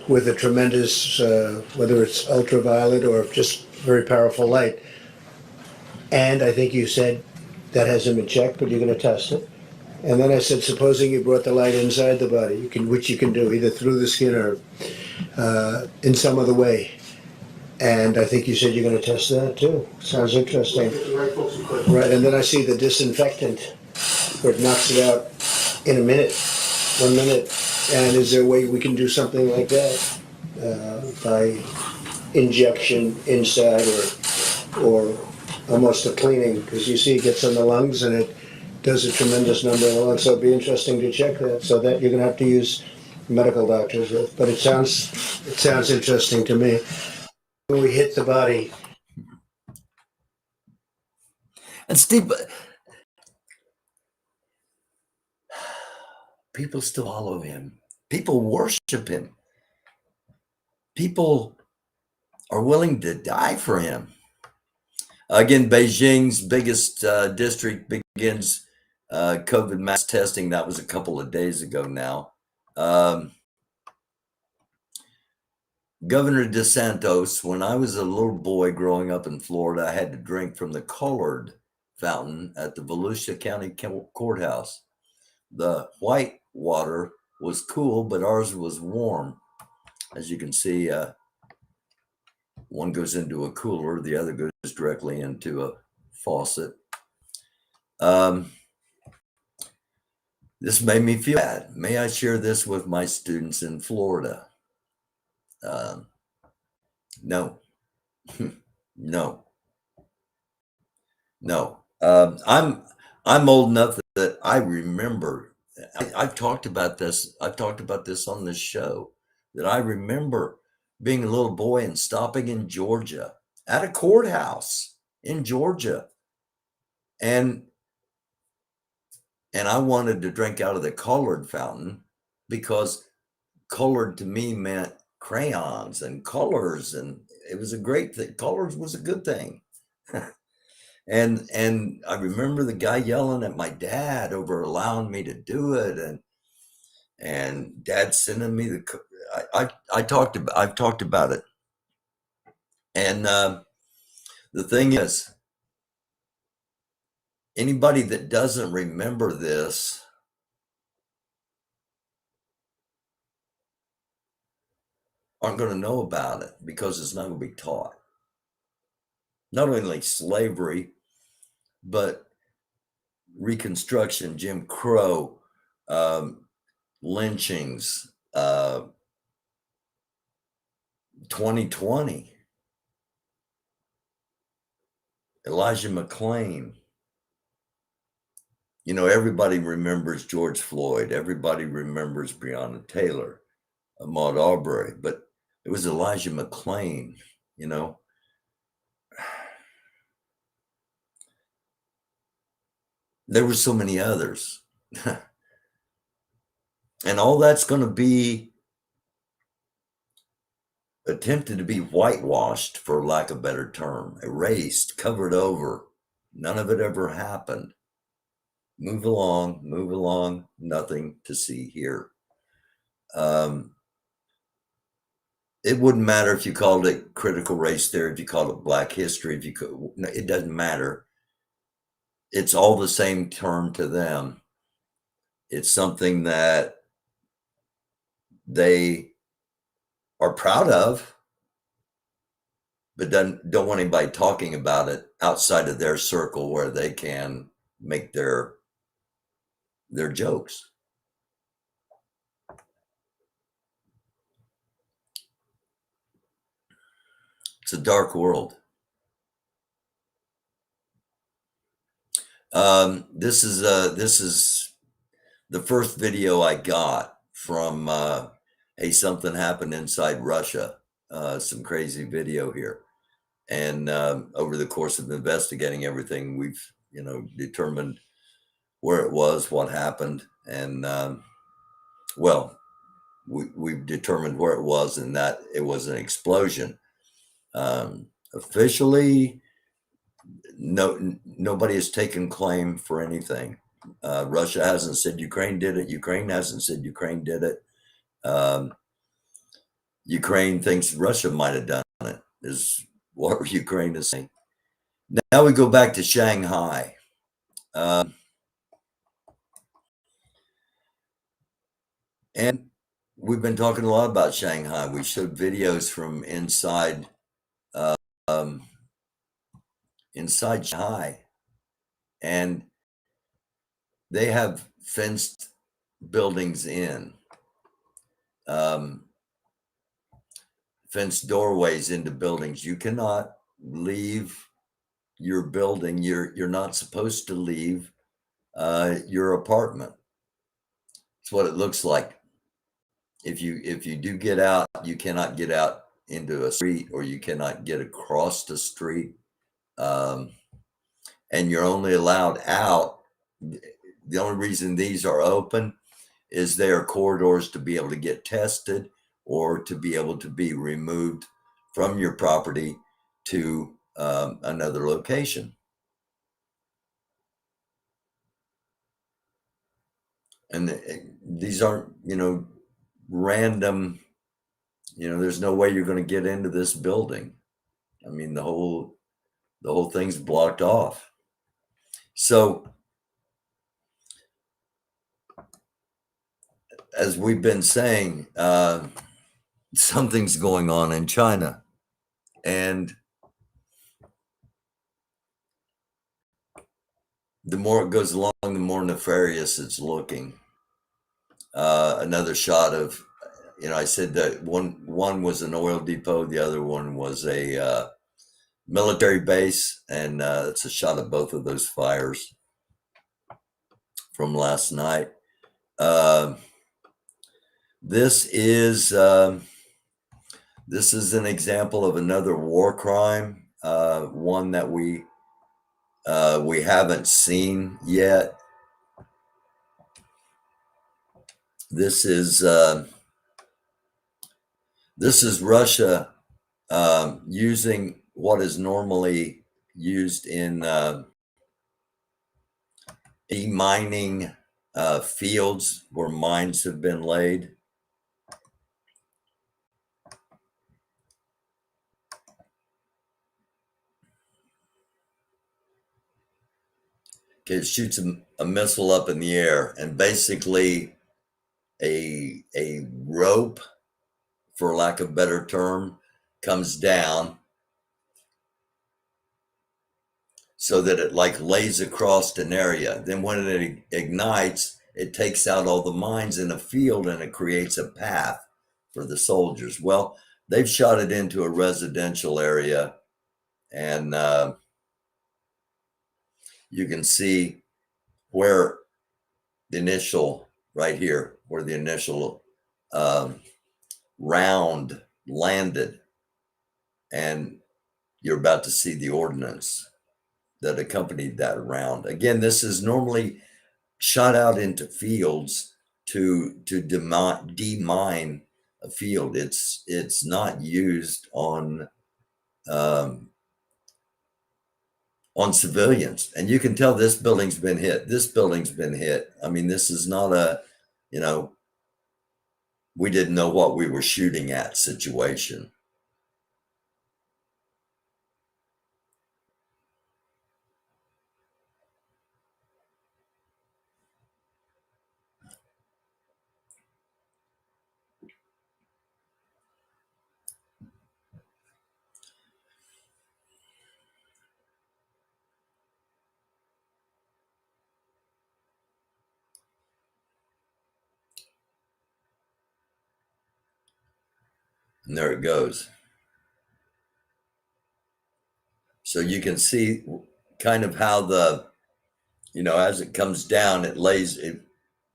with a tremendous, whether it's ultraviolet or just very powerful light. And I think you said that hasn't been checked, but you're going to test it. And then I said, supposing you brought the light inside the body, which you can do either through the skin or in some other way. And I think you said you're going to test that too. Sounds interesting. Right, and then I see the disinfectant, where it knocks it out in a minute, 1 minute. And is there a way we can do something like that by injection inside or almost a cleaning? Because you see it gets in the lungs and it does a tremendous number in the lungs. So it'd be interesting to check that. So that you're going to have to use medical doctors with. But it sounds interesting to me. When we hit the body. And Steve, people still follow him. People worship him. People are willing to die for him. Again, Beijing's biggest district begins COVID mass testing. That was a couple of days ago now. Governor DeSantis, when I was a little boy growing up in Florida, I had to drink from the colored fountain at the Volusia County Courthouse. The white water was cool, but ours was warm. As you can see, one goes into a cooler, the other goes directly into a faucet. This made me feel bad. May I share this with my students in Florida? No. No. I'm old enough that I remember. I've talked about this. I've talked about this on this show, that I remember being a little boy and stopping in Georgia at a courthouse in Georgia, and I wanted to drink out of the colored fountain because colored to me meant crayons and colors, and it was a great thing. Colors was a good thing. And I remember the guy yelling at my dad over allowing me to do it, and dad sending me I've talked about it. And the thing is, anybody that doesn't remember this aren't going to know about it, because it's not going to be taught. Not only slavery, but Reconstruction, Jim Crow, lynchings, 2020, Elijah McClain. You know, everybody remembers George Floyd. Everybody remembers Breonna Taylor, Ahmaud Arbery, but it was Elijah McClain, you know. There were so many others. And all that's going to be attempted to be whitewashed, for lack of a better term, erased, covered over. None of it ever happened. move along, nothing to see here. It wouldn't matter if you called it critical race theory, if you called it black history, if you could, it doesn't matter. It's all the same term to them. It's something that they are proud of, but don't want anybody talking about it outside of their circle where they can make their jokes. It's a dark world. This is the first video I got from hey, something happened inside Russia. Some crazy video here. And over the course of investigating everything, we've determined where it was, what happened, and well, we've determined where it was, and that it was an explosion. Officially, nobody has taken claim for anything. Russia hasn't said Ukraine did it. Ukraine hasn't said Ukraine did it. Ukraine thinks Russia might have done it, is what Ukraine is saying. Now we go back to Shanghai. And we've been talking a lot about Shanghai. We showed videos from inside Shanghai, and they have fenced buildings in, fenced doorways into buildings. You cannot leave your building. You're not supposed to leave your apartment. It's what it looks like. If you do get out, you cannot get out into a street, or you cannot get across the street, and you're only allowed out. The only reason these are open is they are corridors to be able to get tested, or to be able to be removed from your property to another location. And these aren't, random, there's no way you're going to get into this building. I mean, the whole thing's blocked off. So as we've been saying, something's going on in China, and the more it goes along, the more nefarious it's looking. Another shot of, I said that one was an oil depot, the other one was a military base, and it's a shot of both of those fires from last night. This is an example of another war crime, one that we haven't seen yet. This is Russia using what is normally used in demining fields where mines have been laid. Okay, it shoots a missile up in the air, and basically a rope, for lack of a better term, comes down so that it lays across an area. Then when it ignites, it takes out all the mines in a field, and it creates a path for the soldiers. Well, they've shot it into a residential area, and you can see where the initial, right here, where the initial round landed, and you're about to see the ordnance that accompanied that round. Again, this is normally shot out into fields to demine a field. It's not used on on civilians. And you can tell this building's been hit. This building's been hit. I mean, this is not a, you know, we didn't know what we were shooting at situation. And there it goes. So you can see kind of how the, you know, as it comes down, it lays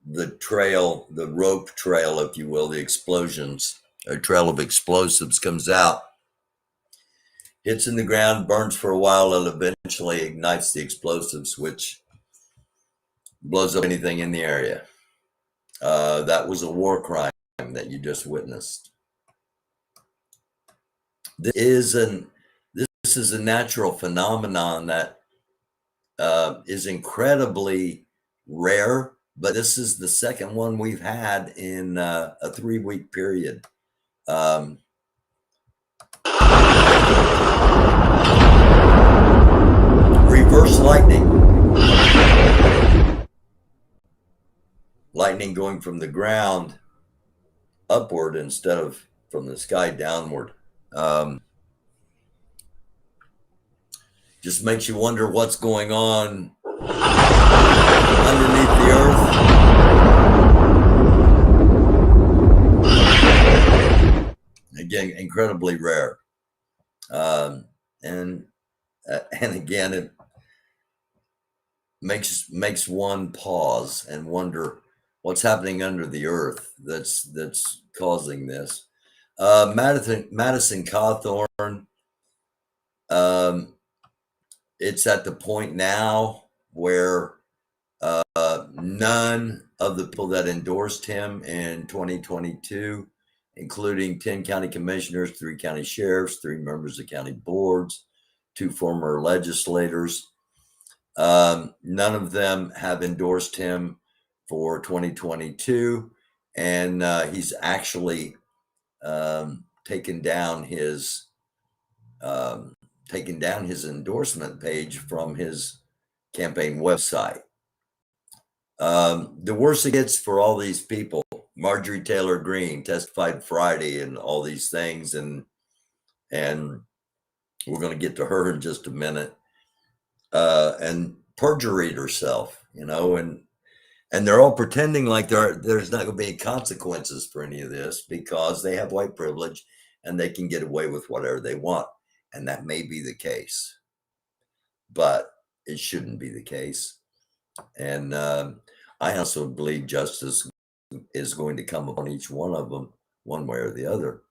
the trail, the rope trail, if you will, the explosions, a trail of explosives comes out, hits in the ground, burns for a while, and eventually ignites the explosives, which blows up anything in the area. That was a war crime that you just witnessed. This is a natural phenomenon that is incredibly rare, but this is the second one we've had in a 3-week period. Reverse lightning. Lightning going from the ground upward instead of from the sky downward. Just makes you wonder what's going on underneath the earth. Again, incredibly rare. And again, it makes one pause and wonder what's happening under the earth that's causing this. Madison Cawthorn. It's at the point now where none of the people that endorsed him in 2022, including 10 county commissioners, 3 county sheriffs, 3 members of county boards, 2 former legislators, none of them have endorsed him for 2022. And he's actually taken down his endorsement page from his campaign website. The worse it gets for all these people. Marjorie Taylor Greene testified Friday and all these things, and we're going to get to her in just a minute. And perjuried herself, you know, and they're all pretending like there's not going to be any consequences for any of this because they have white privilege and they can get away with whatever they want. And that may be the case, but it shouldn't be the case. And I also believe justice is going to come upon each one of them, one way or the other.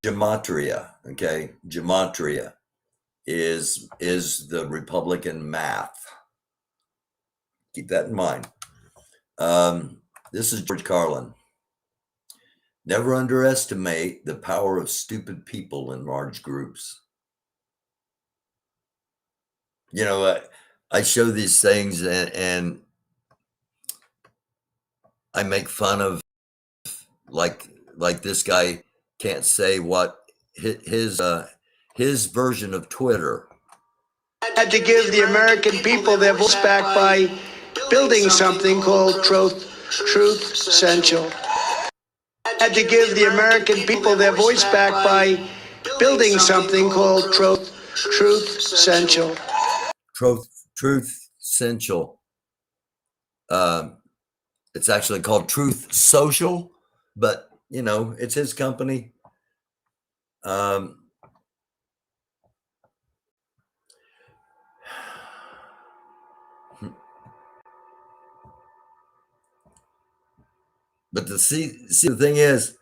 Gematria, okay? Gematria is the Republican math. Keep that in mind. This is George Carlin. Never underestimate the power of stupid people in large groups. You know, I show these things and I make fun of like this guy can't say what his version of Twitter. Had to give the American people their voice back by building something called Truth Central. Had to give the American people their voice back by building something called Truth Central. Truth Central. It's actually called Truth Social, but you know, it's his company. But the thing is,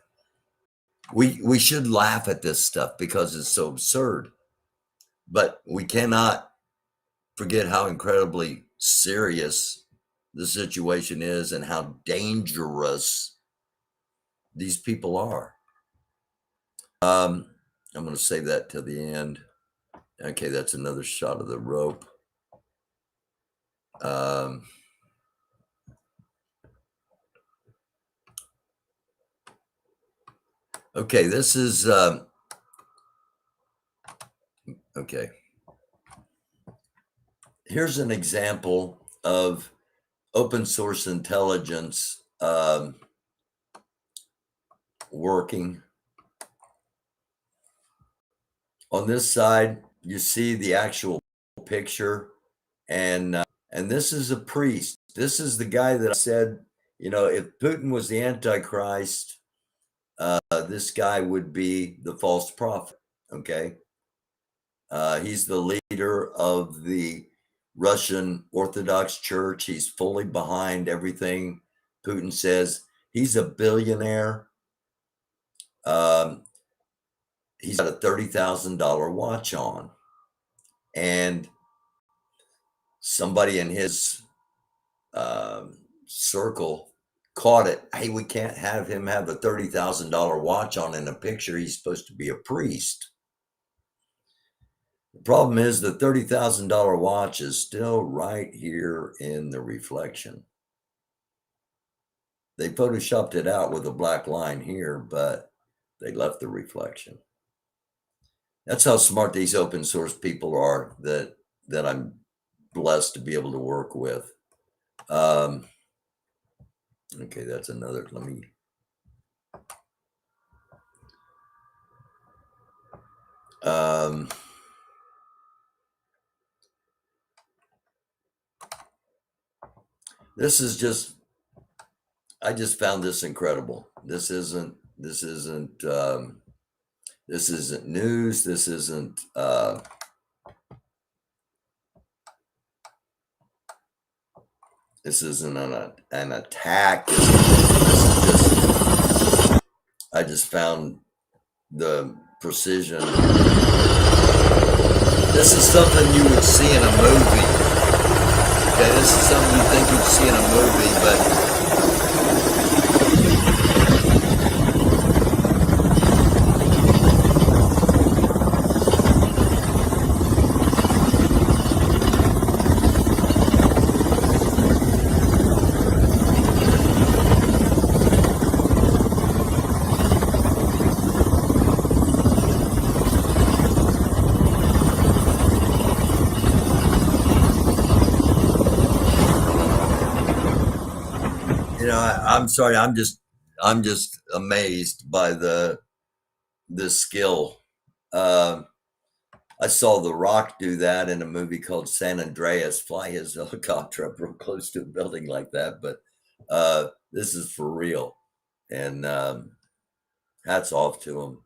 we should laugh at this stuff because it's so absurd, but we cannot forget how incredibly serious the situation is and how dangerous these people are. I'm going to save that till the end. Okay, that's another shot of the rope. Okay, this is okay. Here's an example of open source intelligence working. On this side, you see the actual picture, and this is a priest. This is the guy that I said, you know, if Putin was the Antichrist, this guy would be the false prophet. Okay, he's the leader of the Russian Orthodox Church. He's fully behind everything Putin says. He's a billionaire. He's got a $30,000 watch on, and somebody in his circle caught it. Hey, we can't have him have a $30,000 watch on in a picture. He's supposed to be a priest. The problem is the $30,000 watch is still right here in the reflection. They photoshopped it out with a black line here, but they left the reflection. That's how smart these open source people are that I'm blessed to be able to work with. Okay, that's another. Let me. This is just. I just found this incredible. This isn't news. This isn't. This isn't an attack. This is just, I just found the precision. This is something you would see in a movie. Okay, this is something you think you'd see in a movie, but I'm sorry. I'm just amazed by the skill. I saw The Rock do that in a movie called San Andreas, fly his helicopter up real close to a building like that. But this is for real, and hats off to him.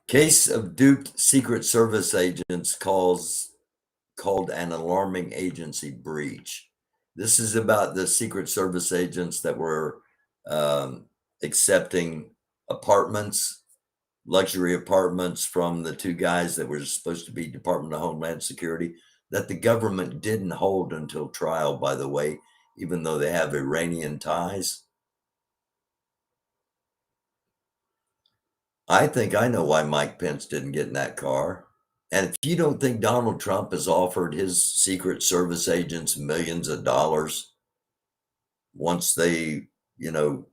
Case of duped Secret Service agents called an alarming agency breach. This is about the Secret Service agents that were accepting apartments, luxury apartments from the two guys that were supposed to be Department of Homeland Security that the government didn't hold until trial, by the way, even though they have Iranian ties. I think I know why Mike Pence didn't get in that car. And if you don't think Donald Trump has offered his Secret Service agents millions of dollars once they, you know,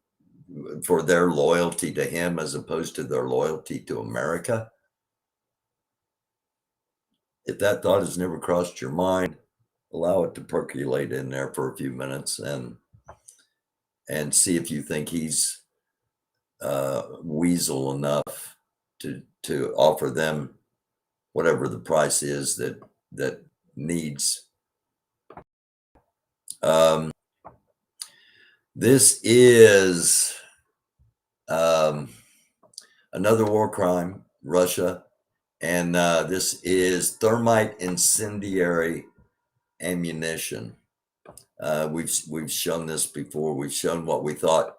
for their loyalty to him as opposed to their loyalty to America, if that thought has never crossed your mind, allow it to percolate in there for a few minutes and see if you think he's weasel enough to offer them whatever the price is that needs. This is another war crime, Russia, and this is thermite incendiary ammunition. We've shown this before. We've shown what we thought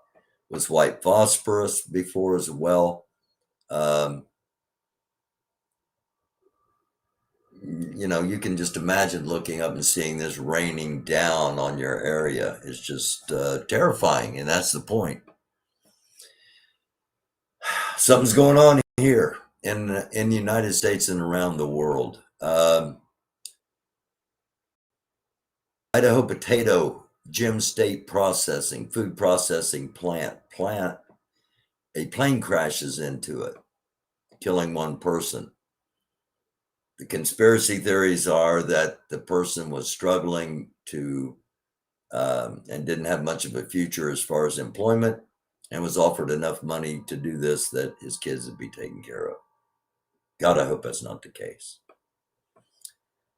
was white phosphorus before as well. you know, you can just imagine looking up and seeing this raining down on your area. It's just terrifying, and that's the point. Something's going on here in the United States and around the world. Idaho potato Gem State processing food processing plant. A plane crashes into it, killing one person. The conspiracy theories are that the person was struggling to and didn't have much of a future as far as employment, and was offered enough money to do this that his kids would be taken care of. God, I hope that's not the case.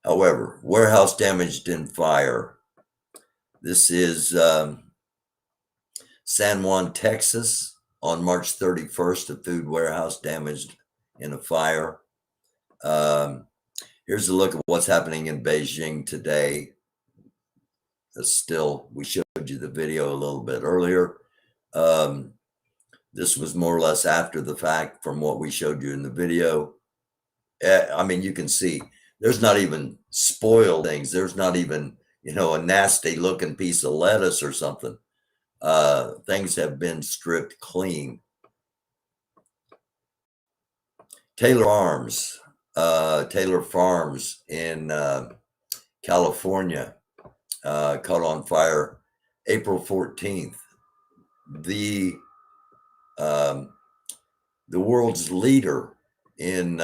However, warehouse damaged in fire. This is San Juan, Texas, on March 31st, a food warehouse damaged in a fire. Here's a look at what's happening in Beijing today. We showed you the video a little bit earlier. This was more or less after the fact from what we showed you in the video. I mean, you can see there's not even spoiled things. There's not even, you know, a nasty looking piece of lettuce or something. Things have been stripped clean. Taylor Farms in California caught on fire April 14th. The world's leader in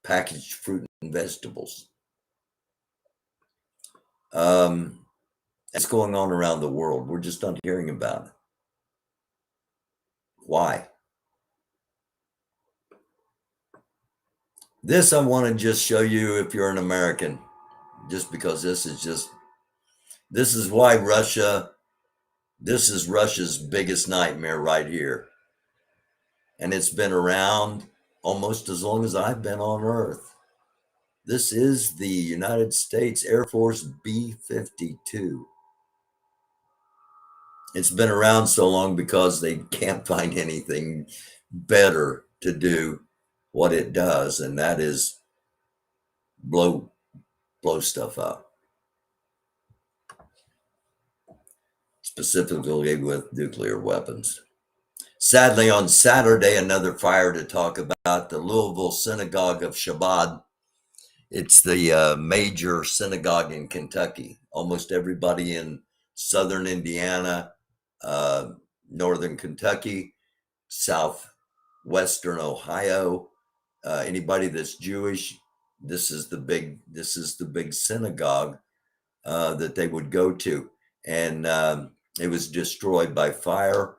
packaged fruit and vegetables. It's going on around the world. We're just not hearing about it. Why? This I want to just show you if you're an American, just because this is why this is Russia's biggest nightmare right here. And it's been around almost as long as I've been on Earth. This is the United States Air Force B-52. It's been around so long because they can't find anything better to do what it does, and that is blow stuff up. Specifically with nuclear weapons. Sadly, on Saturday, another fire to talk about, the Louisville Synagogue of Shabbat. It's the major synagogue in Kentucky. Almost everybody in southern Indiana, northern Kentucky, southwestern Ohio, anybody that's Jewish, this is the big synagogue that they would go to, and it was destroyed by fire.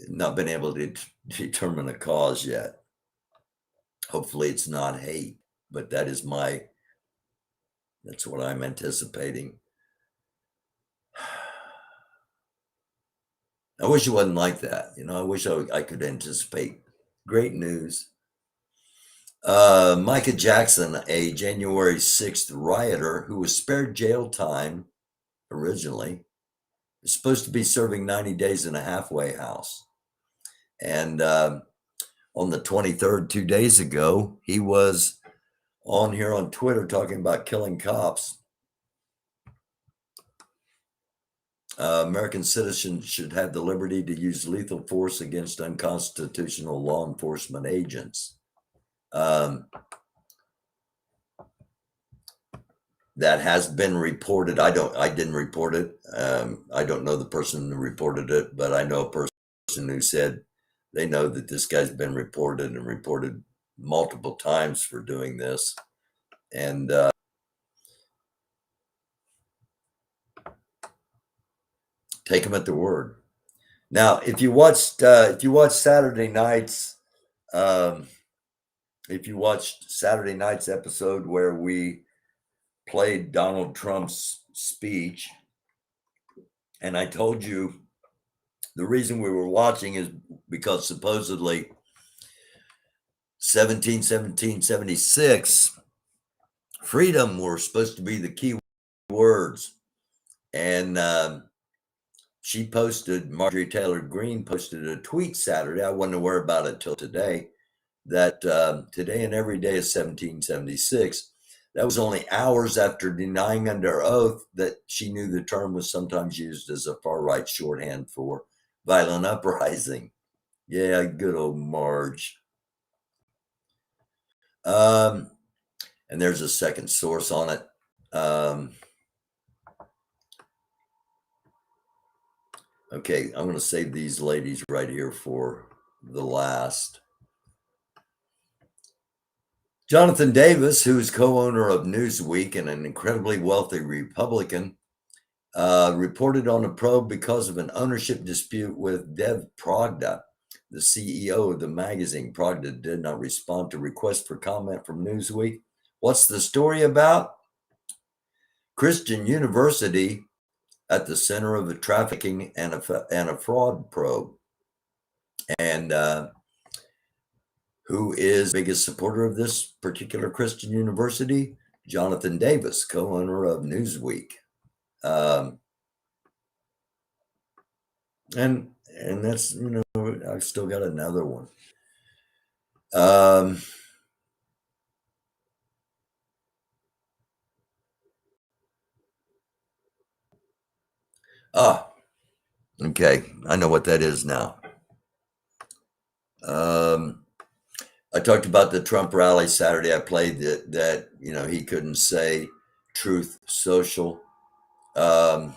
Not been able to determine a cause yet. Hopefully it's not hate, but that's what I'm anticipating. I wish it wasn't like that. You know, I wish I could anticipate great news. Micah Jackson, a January 6th rioter who was spared jail time originally, is supposed to be serving 90 days in a halfway house. And on the 23rd, 2 days ago, he was on here on Twitter talking about killing cops. American citizens should have the liberty to use lethal force against unconstitutional law enforcement agents. That has been reported. I didn't report it. I don't know the person who reported it, but I know a person who said they know that this guy's been reported and reported multiple times for doing this. And take him at their word. Now, if you watched Saturday night's episode where we played Donald Trump's speech, and I told you the reason we were watching is because supposedly 1776 freedom were supposed to be the key words. And Marjorie Taylor Greene posted a tweet Saturday. I wasn't aware about it till today. that today and every day is 1776. That was only hours after denying under oath that she knew the term was sometimes used as a far-right shorthand for violent uprising. Yeah, good old Marge. And there's a second source on it. Okay, I'm going to save these ladies right here for the last. Jonathan Davis, who is co-owner of Newsweek and an incredibly wealthy Republican, reported on a probe because of an ownership dispute with Dev Pragda, the CEO of the magazine. Pragda did not respond to requests for comment from Newsweek. What's the story about? Christian University at the center of a trafficking and a fraud probe. And who is the biggest supporter of this particular Christian university? Jonathan Davis, co-owner of Newsweek. And that's, you know, I've still got another one. Okay, I know what that is now. I talked about the Trump rally Saturday. I played that you know, he couldn't say Truth Social. Let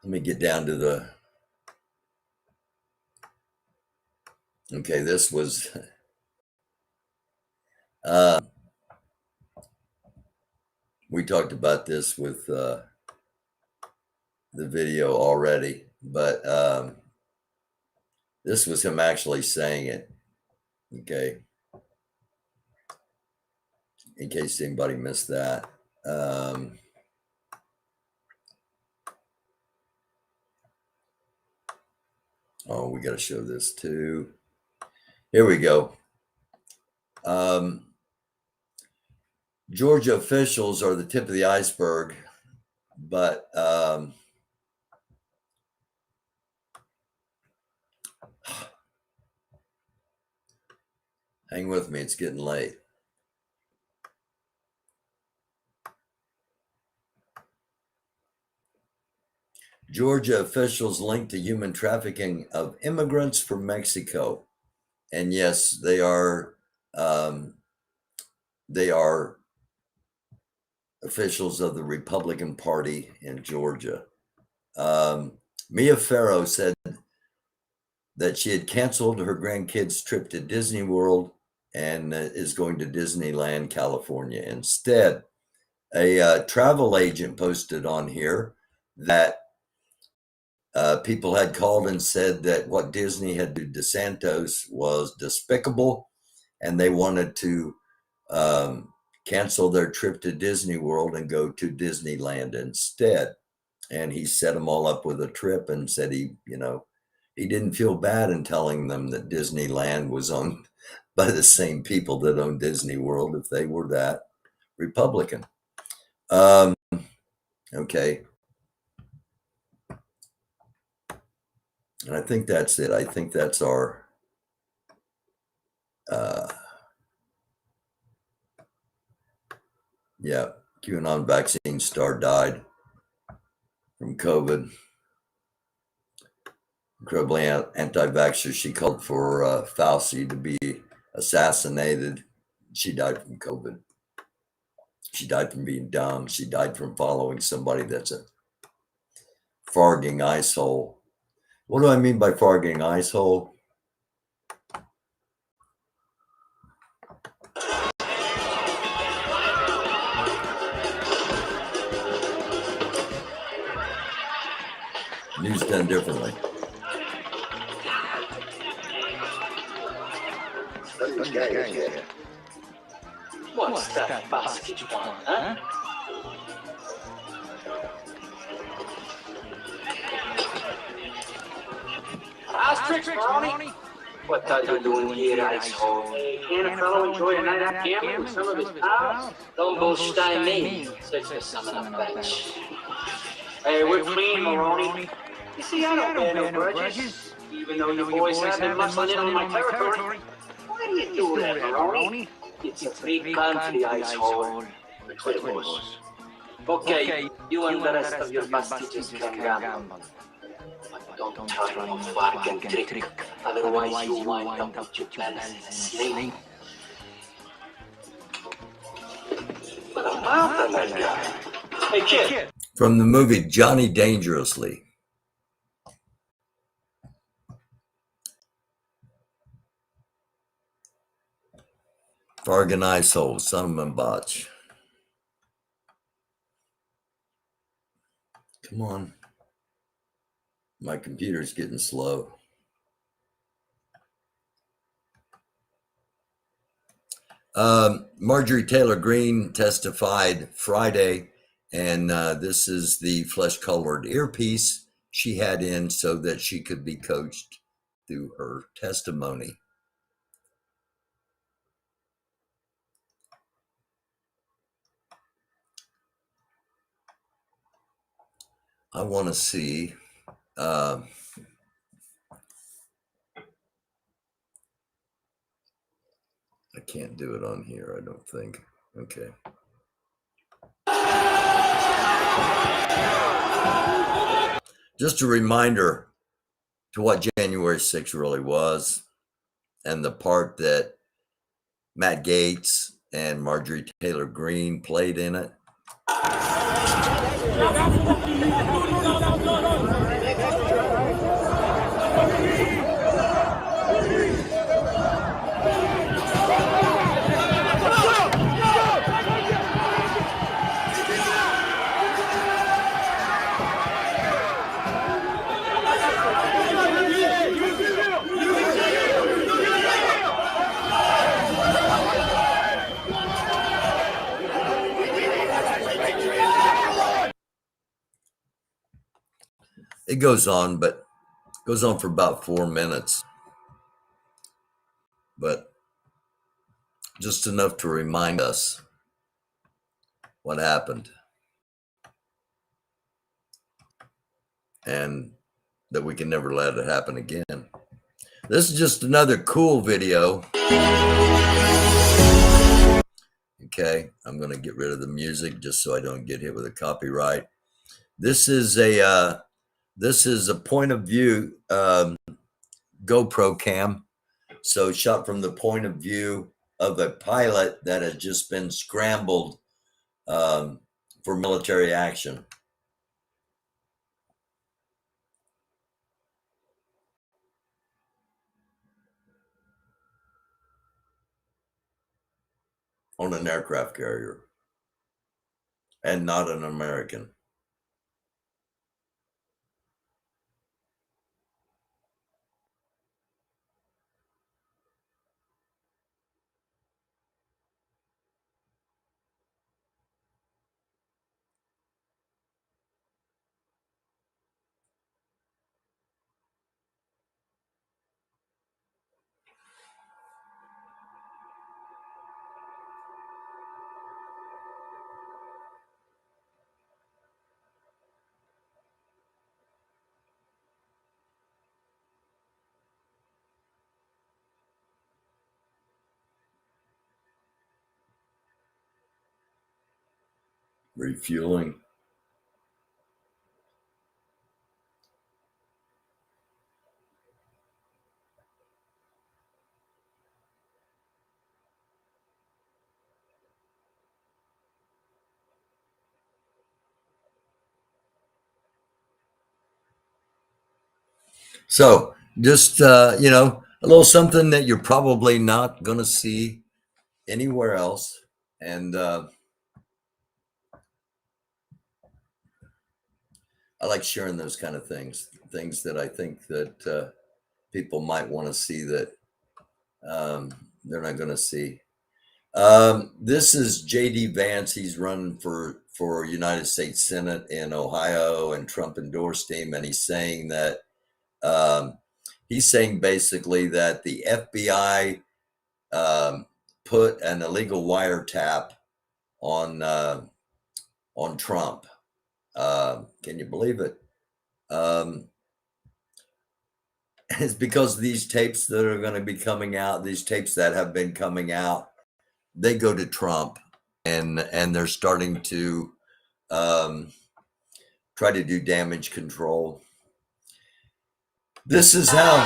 me get down to the. Okay, this was. We talked about this with the video already, but this was him actually saying it. Okay. In case anybody missed that. Oh, we got to show this too. Here we go. Georgia officials are the tip of the iceberg, but hang with me, it's getting late. Georgia officials linked to human trafficking of immigrants from Mexico. And yes, they are officials of the Republican Party in Georgia. Mia Farrow said that she had canceled her grandkids' trip to Disney World and is going to Disneyland, California instead. A travel agent posted on here that people had called and said that what Disney had done to DeSantis was despicable, and they wanted to cancel their trip to Disney World and go to Disneyland instead. And he set them all up with a trip and said he didn't feel bad in telling them that Disneyland was owned by the same people that own Disney World if they were that Republican. Okay. And I think that's it. I think that's our QAnon vaccine star died from COVID. Incredibly anti-vaxxer. She called for Fauci to be assassinated. She died from COVID. She died from being dumb. She died from following somebody that's a farging icehole. What do I mean by farging icehole? News done differently. What's that basket you want, huh? Asterix, Baroni? What are you doing here, asshole? Can't a fellow enjoy a night out gambling with some of his pals? Don't bullshit me, says the son of a bitch. Hey, we're clean, Maroni. You see, I don't bear no grudges. even though you boys have been muscling in on my territory. Why do you do that, Maroney? It's a free country, asshole. Okay, you and the rest of your bastages can gamble. But don't try no fucking trick, otherwise you wind up with your pants in a sling. What about that guy? Hey, kid. From the movie Johnny Dangerously. Fargan Isol, Son Botch. Come on. My computer's getting slow. Marjorie Taylor Greene testified Friday, and this is the flesh-colored earpiece she had in so that she could be coached through her testimony. I want to see. I can't do it on here, I don't think. Okay. Just a reminder to what January 6th really was and the part that Matt Gaetz and Marjorie Taylor Greene played in it. It goes on, but goes on for about 4 minutes. But just enough to remind us what happened. And that we can never let it happen again. This is just another cool video. Okay, I'm going to get rid of the music just so I don't get hit with a copyright. This is a point of view GoPro cam. So shot from the point of view of a pilot that has just been scrambled for military action. On an aircraft carrier. And not an American. Refueling. So just, a little something that you're probably not going to see anywhere else. And I like sharing those kind of things that I think that people might want to see that they're not going to see. This is J.D. Vance. He's running for United States Senate in Ohio, and Trump endorsed him. And he's saying that basically that the FBI put an illegal wiretap on Trump. Can you believe it? it's because these tapes that are going to be coming out, these tapes that have been coming out, they go to Trump, and they're starting to try to do damage control. This is how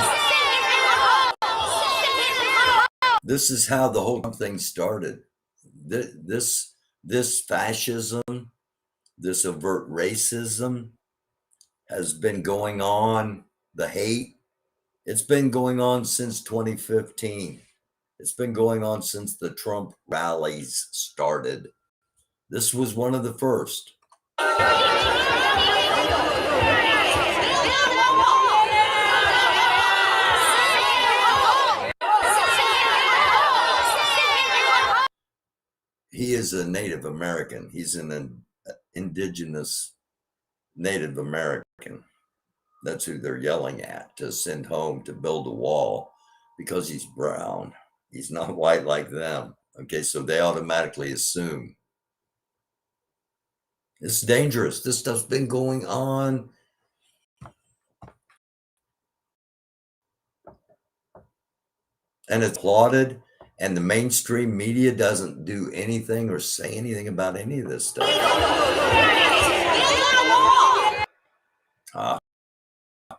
the whole thing started. This fascism, this overt racism has been going on. The hate, it's been going on since 2015. It's been going on since the Trump rallies started. This was one of the first. He is a Native American. He's an indigenous Native American. That's who they're yelling at to send home to build a wall because he's brown. He's not white like them. Okay, so they automatically assume. It's dangerous. This stuff's been going on. And it's applauded. And the mainstream media doesn't do anything or say anything about any of this stuff.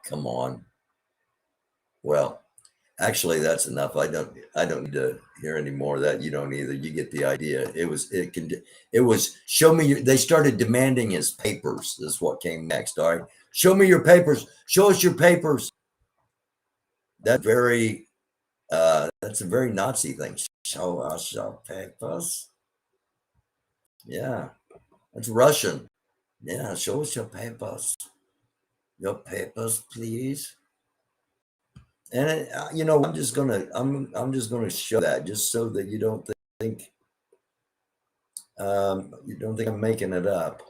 Come on. Well, actually, that's enough. I don't need to hear any more of that. You don't either. You get the idea. It was show me they started demanding his papers. This is what came next. All right. Show me your papers. Show us your papers. That's a very Nazi thing. Show us your papers. Yeah. That's Russian. Yeah, show us your papers. Your papers, please. And I'm just gonna show that just so that you don't think I'm making it up.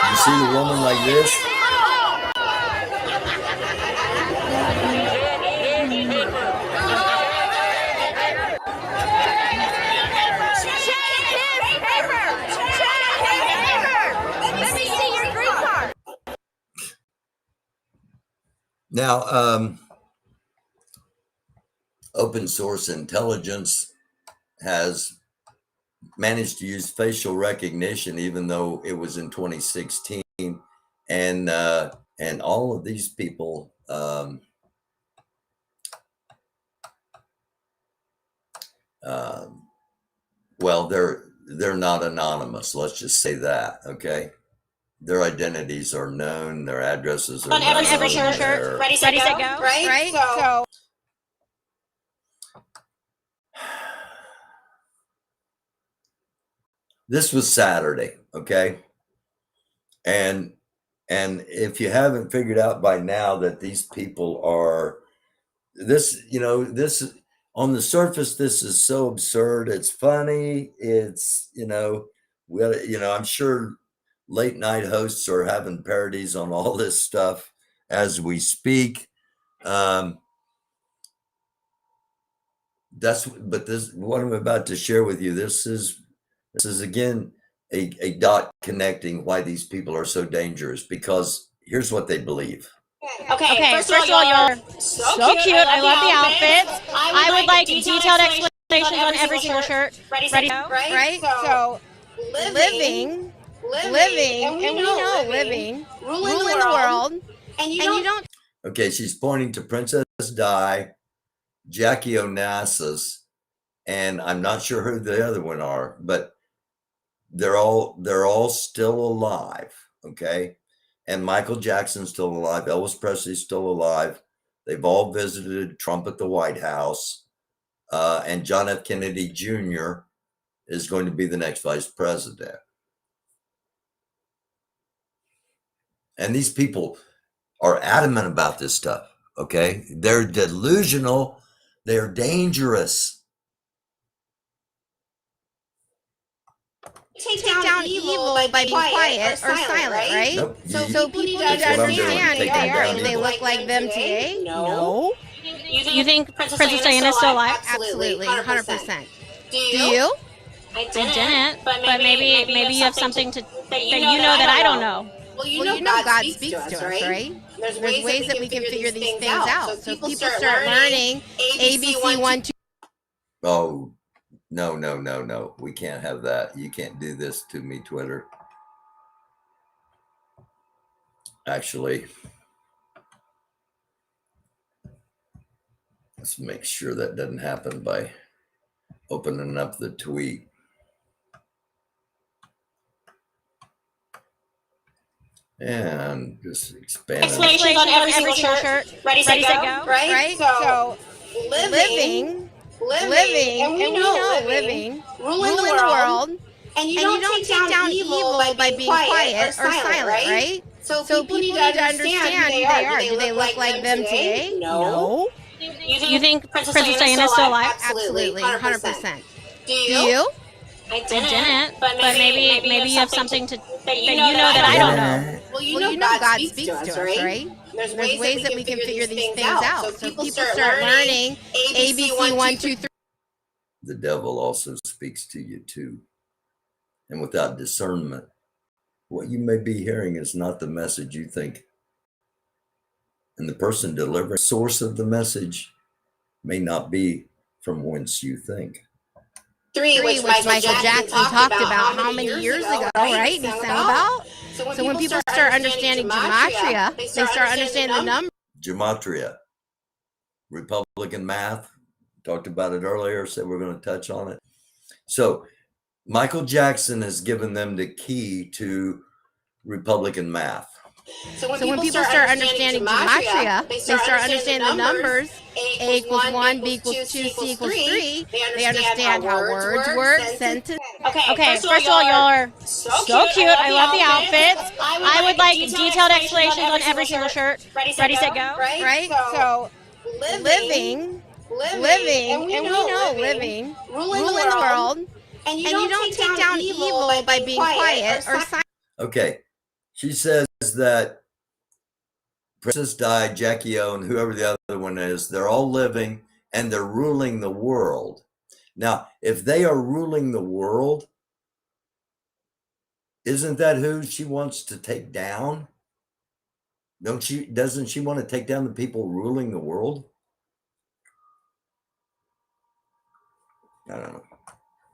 You see the woman like this? Now, open source intelligence has managed to use facial recognition, even though it was in 2016, and all of these people, well, they're not anonymous. Let's just say that, okay? Their identities are known. Their addresses are known. Every shirt. Ready, set, go. Right? So. This was Saturday, okay? And if you haven't figured out by now that these people are this on the surface, this is so absurd. It's funny. It's, I'm sure late night hosts are having parodies on all this stuff as we speak. But this, what I'm about to share with you, this is again a dot connecting why these people are so dangerous, because here's what they believe. Okay, first of all, you're so cute. I love the outfits. I would like detailed explanations on every single shirt. Ready, go. Right? So, living, and we know living, ruling the world, and you don't. Okay, she's pointing to Princess Di, Jackie Onassis, and I'm not sure who the other one are, but they're all still alive, okay? And Michael Jackson's still alive. Elvis Presley's still alive. They've all visited Trump at the White House. And John F. Kennedy Jr. is going to be the next vice president. And these people are adamant about this stuff, okay? They're delusional. They're dangerous. Take down evil by being quiet or silent, right? Nope. So people need to understand do they look like them today? No. You think Princess Diana's still alive? Absolutely, 100%. Do you? I didn't, but maybe you have something that you know that I don't know. Well, you know God speaks to us, right? There's ways that we can figure these things out. So if people start learning ABC 1, 2. Oh, no. We can't have that. You can't do this to me, Twitter. Actually, let's make sure that doesn't happen by opening up the tweet. And just expand Explanations on every single shirt. Ready, set, go. Right? So living, and we know living, ruling the world, and you don't take down evil by being quiet or silent, right? So people need to understand who they are. Do they look like them today? No. You think Princess Diana is still alive? Absolutely, 100%. Do you? I didn't, but maybe you have something that you know that I don't know. Well, you know God speaks to us, right? There's ways that we can figure these things out. So if people start learning ABC 1, 2, 3. The devil also speaks to you too. And without discernment, what you may be hearing is not the message you think. And the person delivering source of the message may not be from whence you think. 3, which Michael Jackson talked about how many years ago, right? He sang about. So when people start understanding gematria, they start understanding the numbers. Gematria, Republican math, talked about it earlier, said we're going to touch on it. So Michael Jackson has given them the key to Republican math. So when people start understanding gematria, they start understanding the numbers. A equals 1, B equals 2, C equals 3. They understand how words work, sentences. Okay, first of all, y'all are so cute. I love the outfits. I would like detailed explanations on every single shirt. Ready, set, go. Right? So living, and we know living, ruling the world, and you don't take down evil by being quiet or silent. Okay, she says that Princess Di, Jackie O, and whoever the other one is, they're all living and they're ruling the world. Now, if they are ruling the world, isn't that who she wants to take down? Doesn't she want to take down the people ruling the world? I don't know.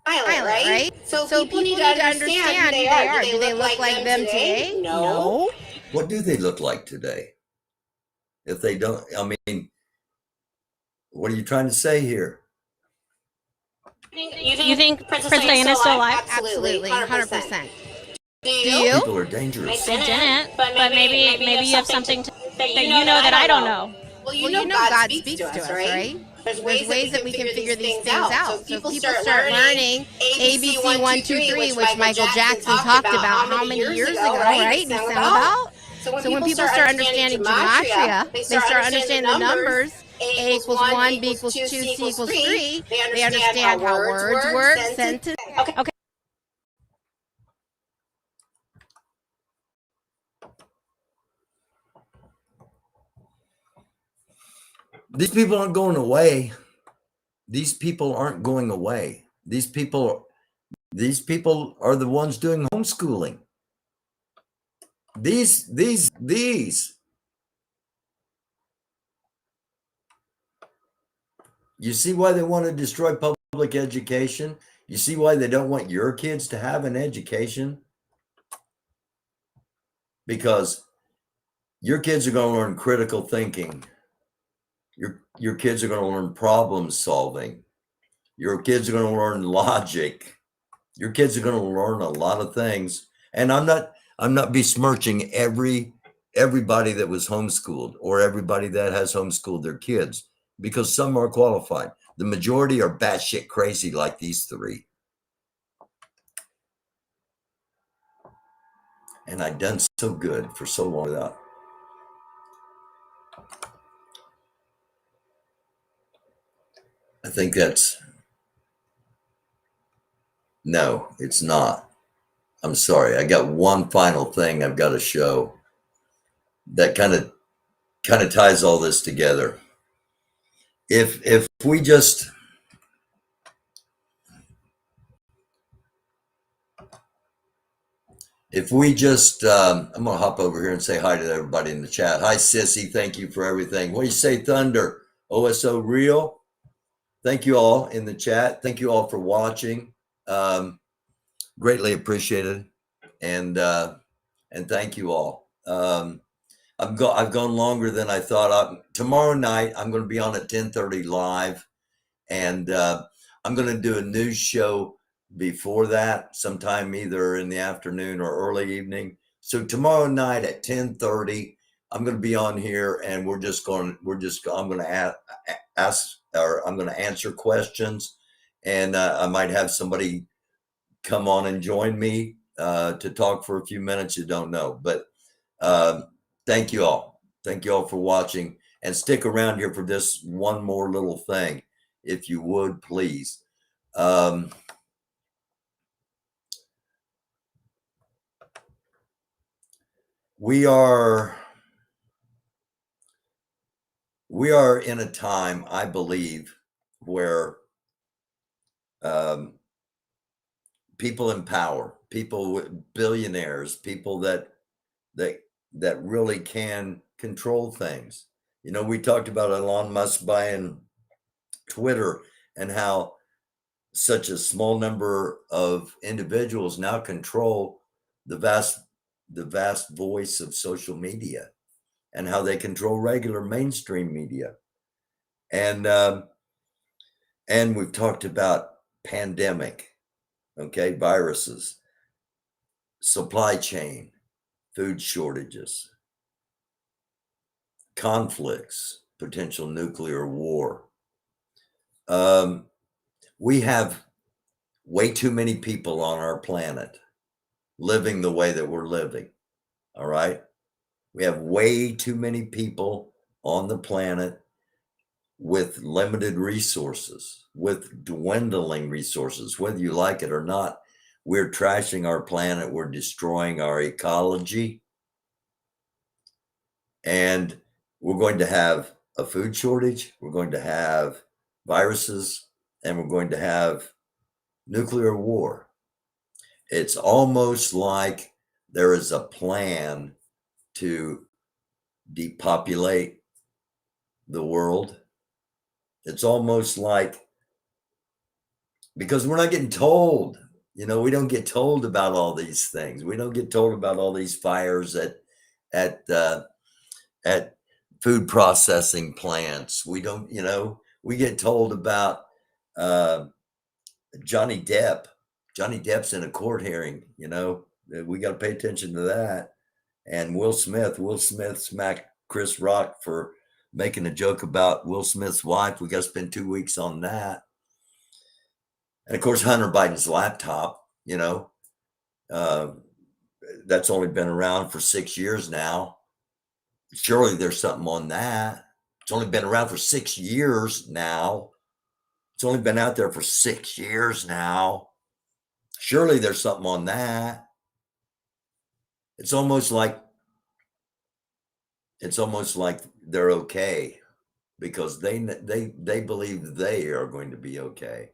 Silent, right? So people need to understand who they are. Do they look like them today? No. What do they look like today? If they don't, I mean, what are you trying to say here? You think Princess Diana is still alive? Absolutely, 100%. Do you? People are dangerous. I didn't, but maybe you have something that you know that I don't know. Well, you know God speaks to us, right? There's ways that we can figure these things out. So if people start learning ABC 1, 2, 3, which Michael Jackson talked about how many years ago, right? He sang about. So when people start understanding gematria, they start understanding the numbers. A equals 1, B equals 2, C equals 3. They understand how words work, sentences. Okay. These people aren't going away. These people aren't going away. These people are the ones doing homeschooling. These. You see why they want to destroy public education? You see why they don't want your kids to have an education? Because your kids are going to learn critical thinking. Your kids are going to learn problem solving. Your kids are going to learn logic. Your kids are going to learn a lot of things. And I'm not besmirching everybody that was homeschooled or everybody that has homeschooled their kids, because some are qualified. The majority are batshit crazy like these three. And I've done so good for so long without. I think no, it's not. I'm sorry. I got one final thing I've got to show that kind of ties all this together. If we just if we just, I'm going to hop over here and say hi to everybody in the chat. Hi, Sissy. Thank you for everything. What do you say, Thunder? OSO Real? Thank you all in the chat. Thank you all for watching. Greatly appreciated. And thank you all. I've gone longer than I thought. Tomorrow night, I'm going to be on at 10:30 live. And I'm going to do a news show before that, sometime either in the afternoon or early evening. So tomorrow night at 10:30, I'm going to be on here, and I'm going to ask, or I'm going to answer questions, and I might have somebody come on and join me to talk for a few minutes. You don't know, but thank you all. Thank you all for watching, and stick around here for this one more little thing, if you would, please. We are in a time, I believe, where people in power, people with billionaires, people that really can control things. You know, we talked about Elon Musk buying Twitter and how such a small number of individuals now control the vast voice of social media, and how they control regular mainstream media. And we've talked about pandemic, okay, viruses, supply chain, food shortages, conflicts, potential nuclear war. We have way too many people on our planet living the way that we're living. All right. We have way too many people on the planet with limited resources, with dwindling resources, whether you like it or not. We're trashing our planet. We're destroying our ecology. And we're going to have a food shortage. We're going to have viruses, and we're going to have nuclear war. It's almost like there is a plan to depopulate the world. It's almost like, because we're not getting told, you know, we don't get told about all these things. We don't get told about all these fires at food processing plants. We don't, you know, we get told about Johnny Depp. Johnny Depp's in a court hearing, you know, we got to pay attention to that. And Will Smith smacked Chris Rock for making a joke about Will Smith's wife. We got to spend 2 weeks on that. And of course, Hunter Biden's laptop, you know, that's only been around for 6 years now. Surely there's something on that. It's only been around for 6 years now. It's only been out there for 6 years now. Surely there's something on that. It's almost like they're okay because they believe they are going to be okay.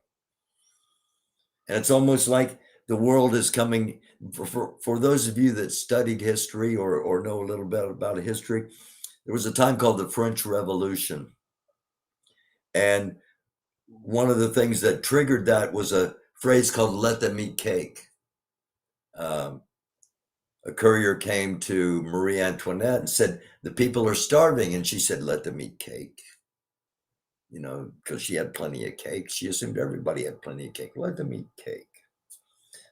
And it's almost like the world is coming, for those of you that studied history or know a little bit about history, there was a time called the French Revolution. And one of the things that triggered that was a phrase called "let them eat cake." A courier came to Marie Antoinette and said, "The people are starving." And she said, "Let them eat cake." You know, because she had plenty of cake. She assumed everybody had plenty of cake. Let them eat cake.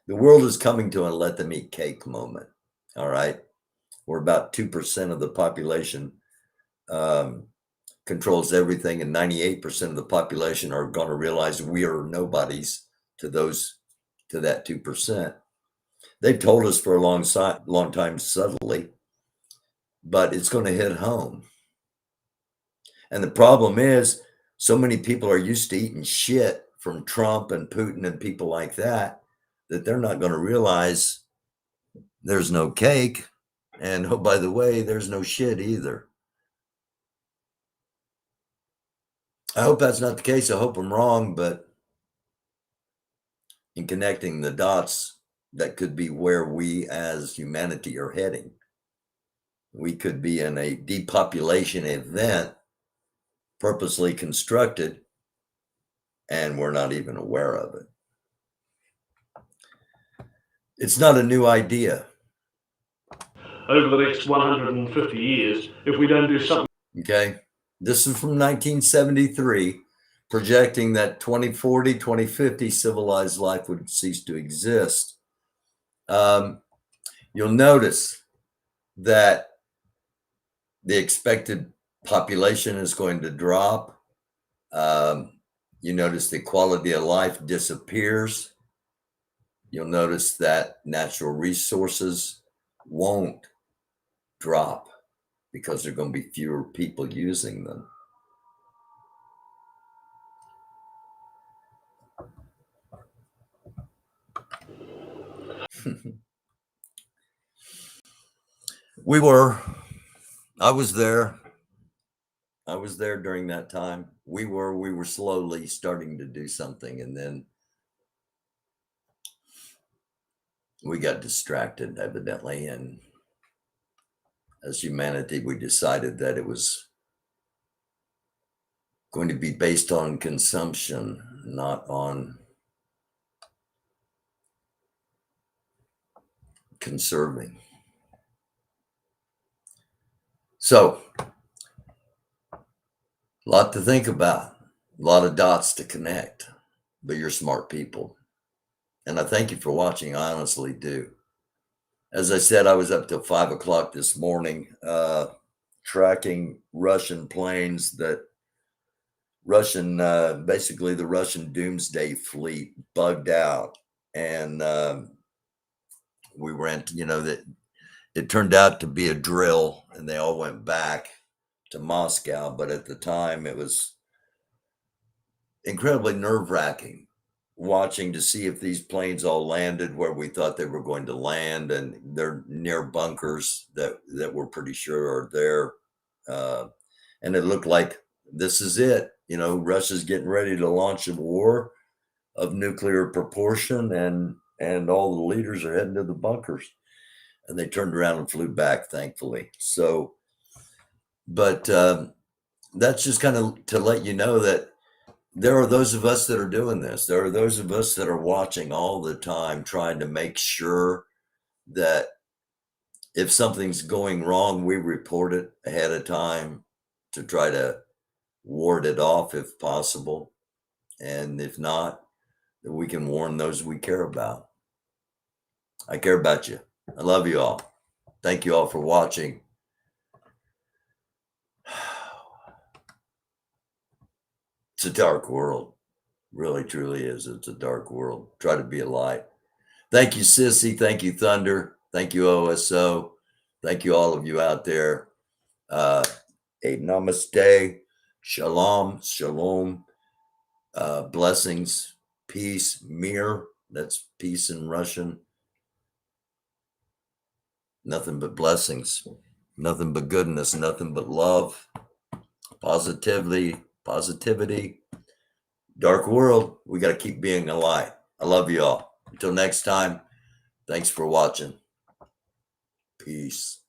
The world is coming to a let them eat cake moment. All right. Where about 2% of the population controls everything, and 98% of the population are going to realize we are nobodies to that 2%. They've told us for a long time subtly, but it's going to hit home. And the problem is, so many people are used to eating shit from Trump and Putin and people like that they're not going to realize there's no cake. And oh, by the way, there's no shit either. I hope that's not the case. I hope I'm wrong, but in connecting the dots, that could be where we as humanity are heading. We could be in a depopulation event purposely constructed, and we're not even aware of it. It's not a new idea. Over the next 150 years, if we don't do something. Okay. This is from 1973, projecting that 2040, 2050, civilized life would cease to exist. You'll notice that the expected population is going to drop. You notice the quality of life disappears. You'll notice that natural resources won't drop because there are going to be fewer people using them. I was there during that time. We were slowly starting to do something, and then we got distracted, evidently, and as humanity, we decided that it was going to be based on consumption, not on conserving. So, a lot to think about, a lot of dots to connect, but you're smart people. And I thank you for watching. I honestly do. As I said, I was up till 5 o'clock this morning, tracking Russian planes basically the Russian doomsday fleet bugged out. And we went, that it turned out to be a drill, and they all went back to Moscow. But at the time, it was incredibly nerve-wracking watching to see if these planes all landed where we thought they were going to land, and they're near bunkers that we're pretty sure are there. And it looked like this is it. Russia's getting ready to launch a war of nuclear proportion, and all the leaders are heading to the bunkers. And they turned around and flew back, thankfully. So, but that's just kind of to let you know that there are those of us that are doing this. There are those of us that are watching all the time, trying to make sure that if something's going wrong, we report it ahead of time to try to ward it off if possible. And if not, then we can warn those we care about. I care about you. I love you all. Thank you all for watching. It's a dark world. Really, truly is. It's a dark world. Try to be a light. Thank you, Sissy. Thank you, Thunder. Thank you, OSO. Thank you, all of you out there. A namaste. Shalom. Shalom. Blessings. Peace. Mir. That's peace in Russian. Nothing but blessings. Nothing but goodness. Nothing but love. Positivity. Dark world. We got to keep being a light. I love you all. Until next time, thanks for watching. Peace.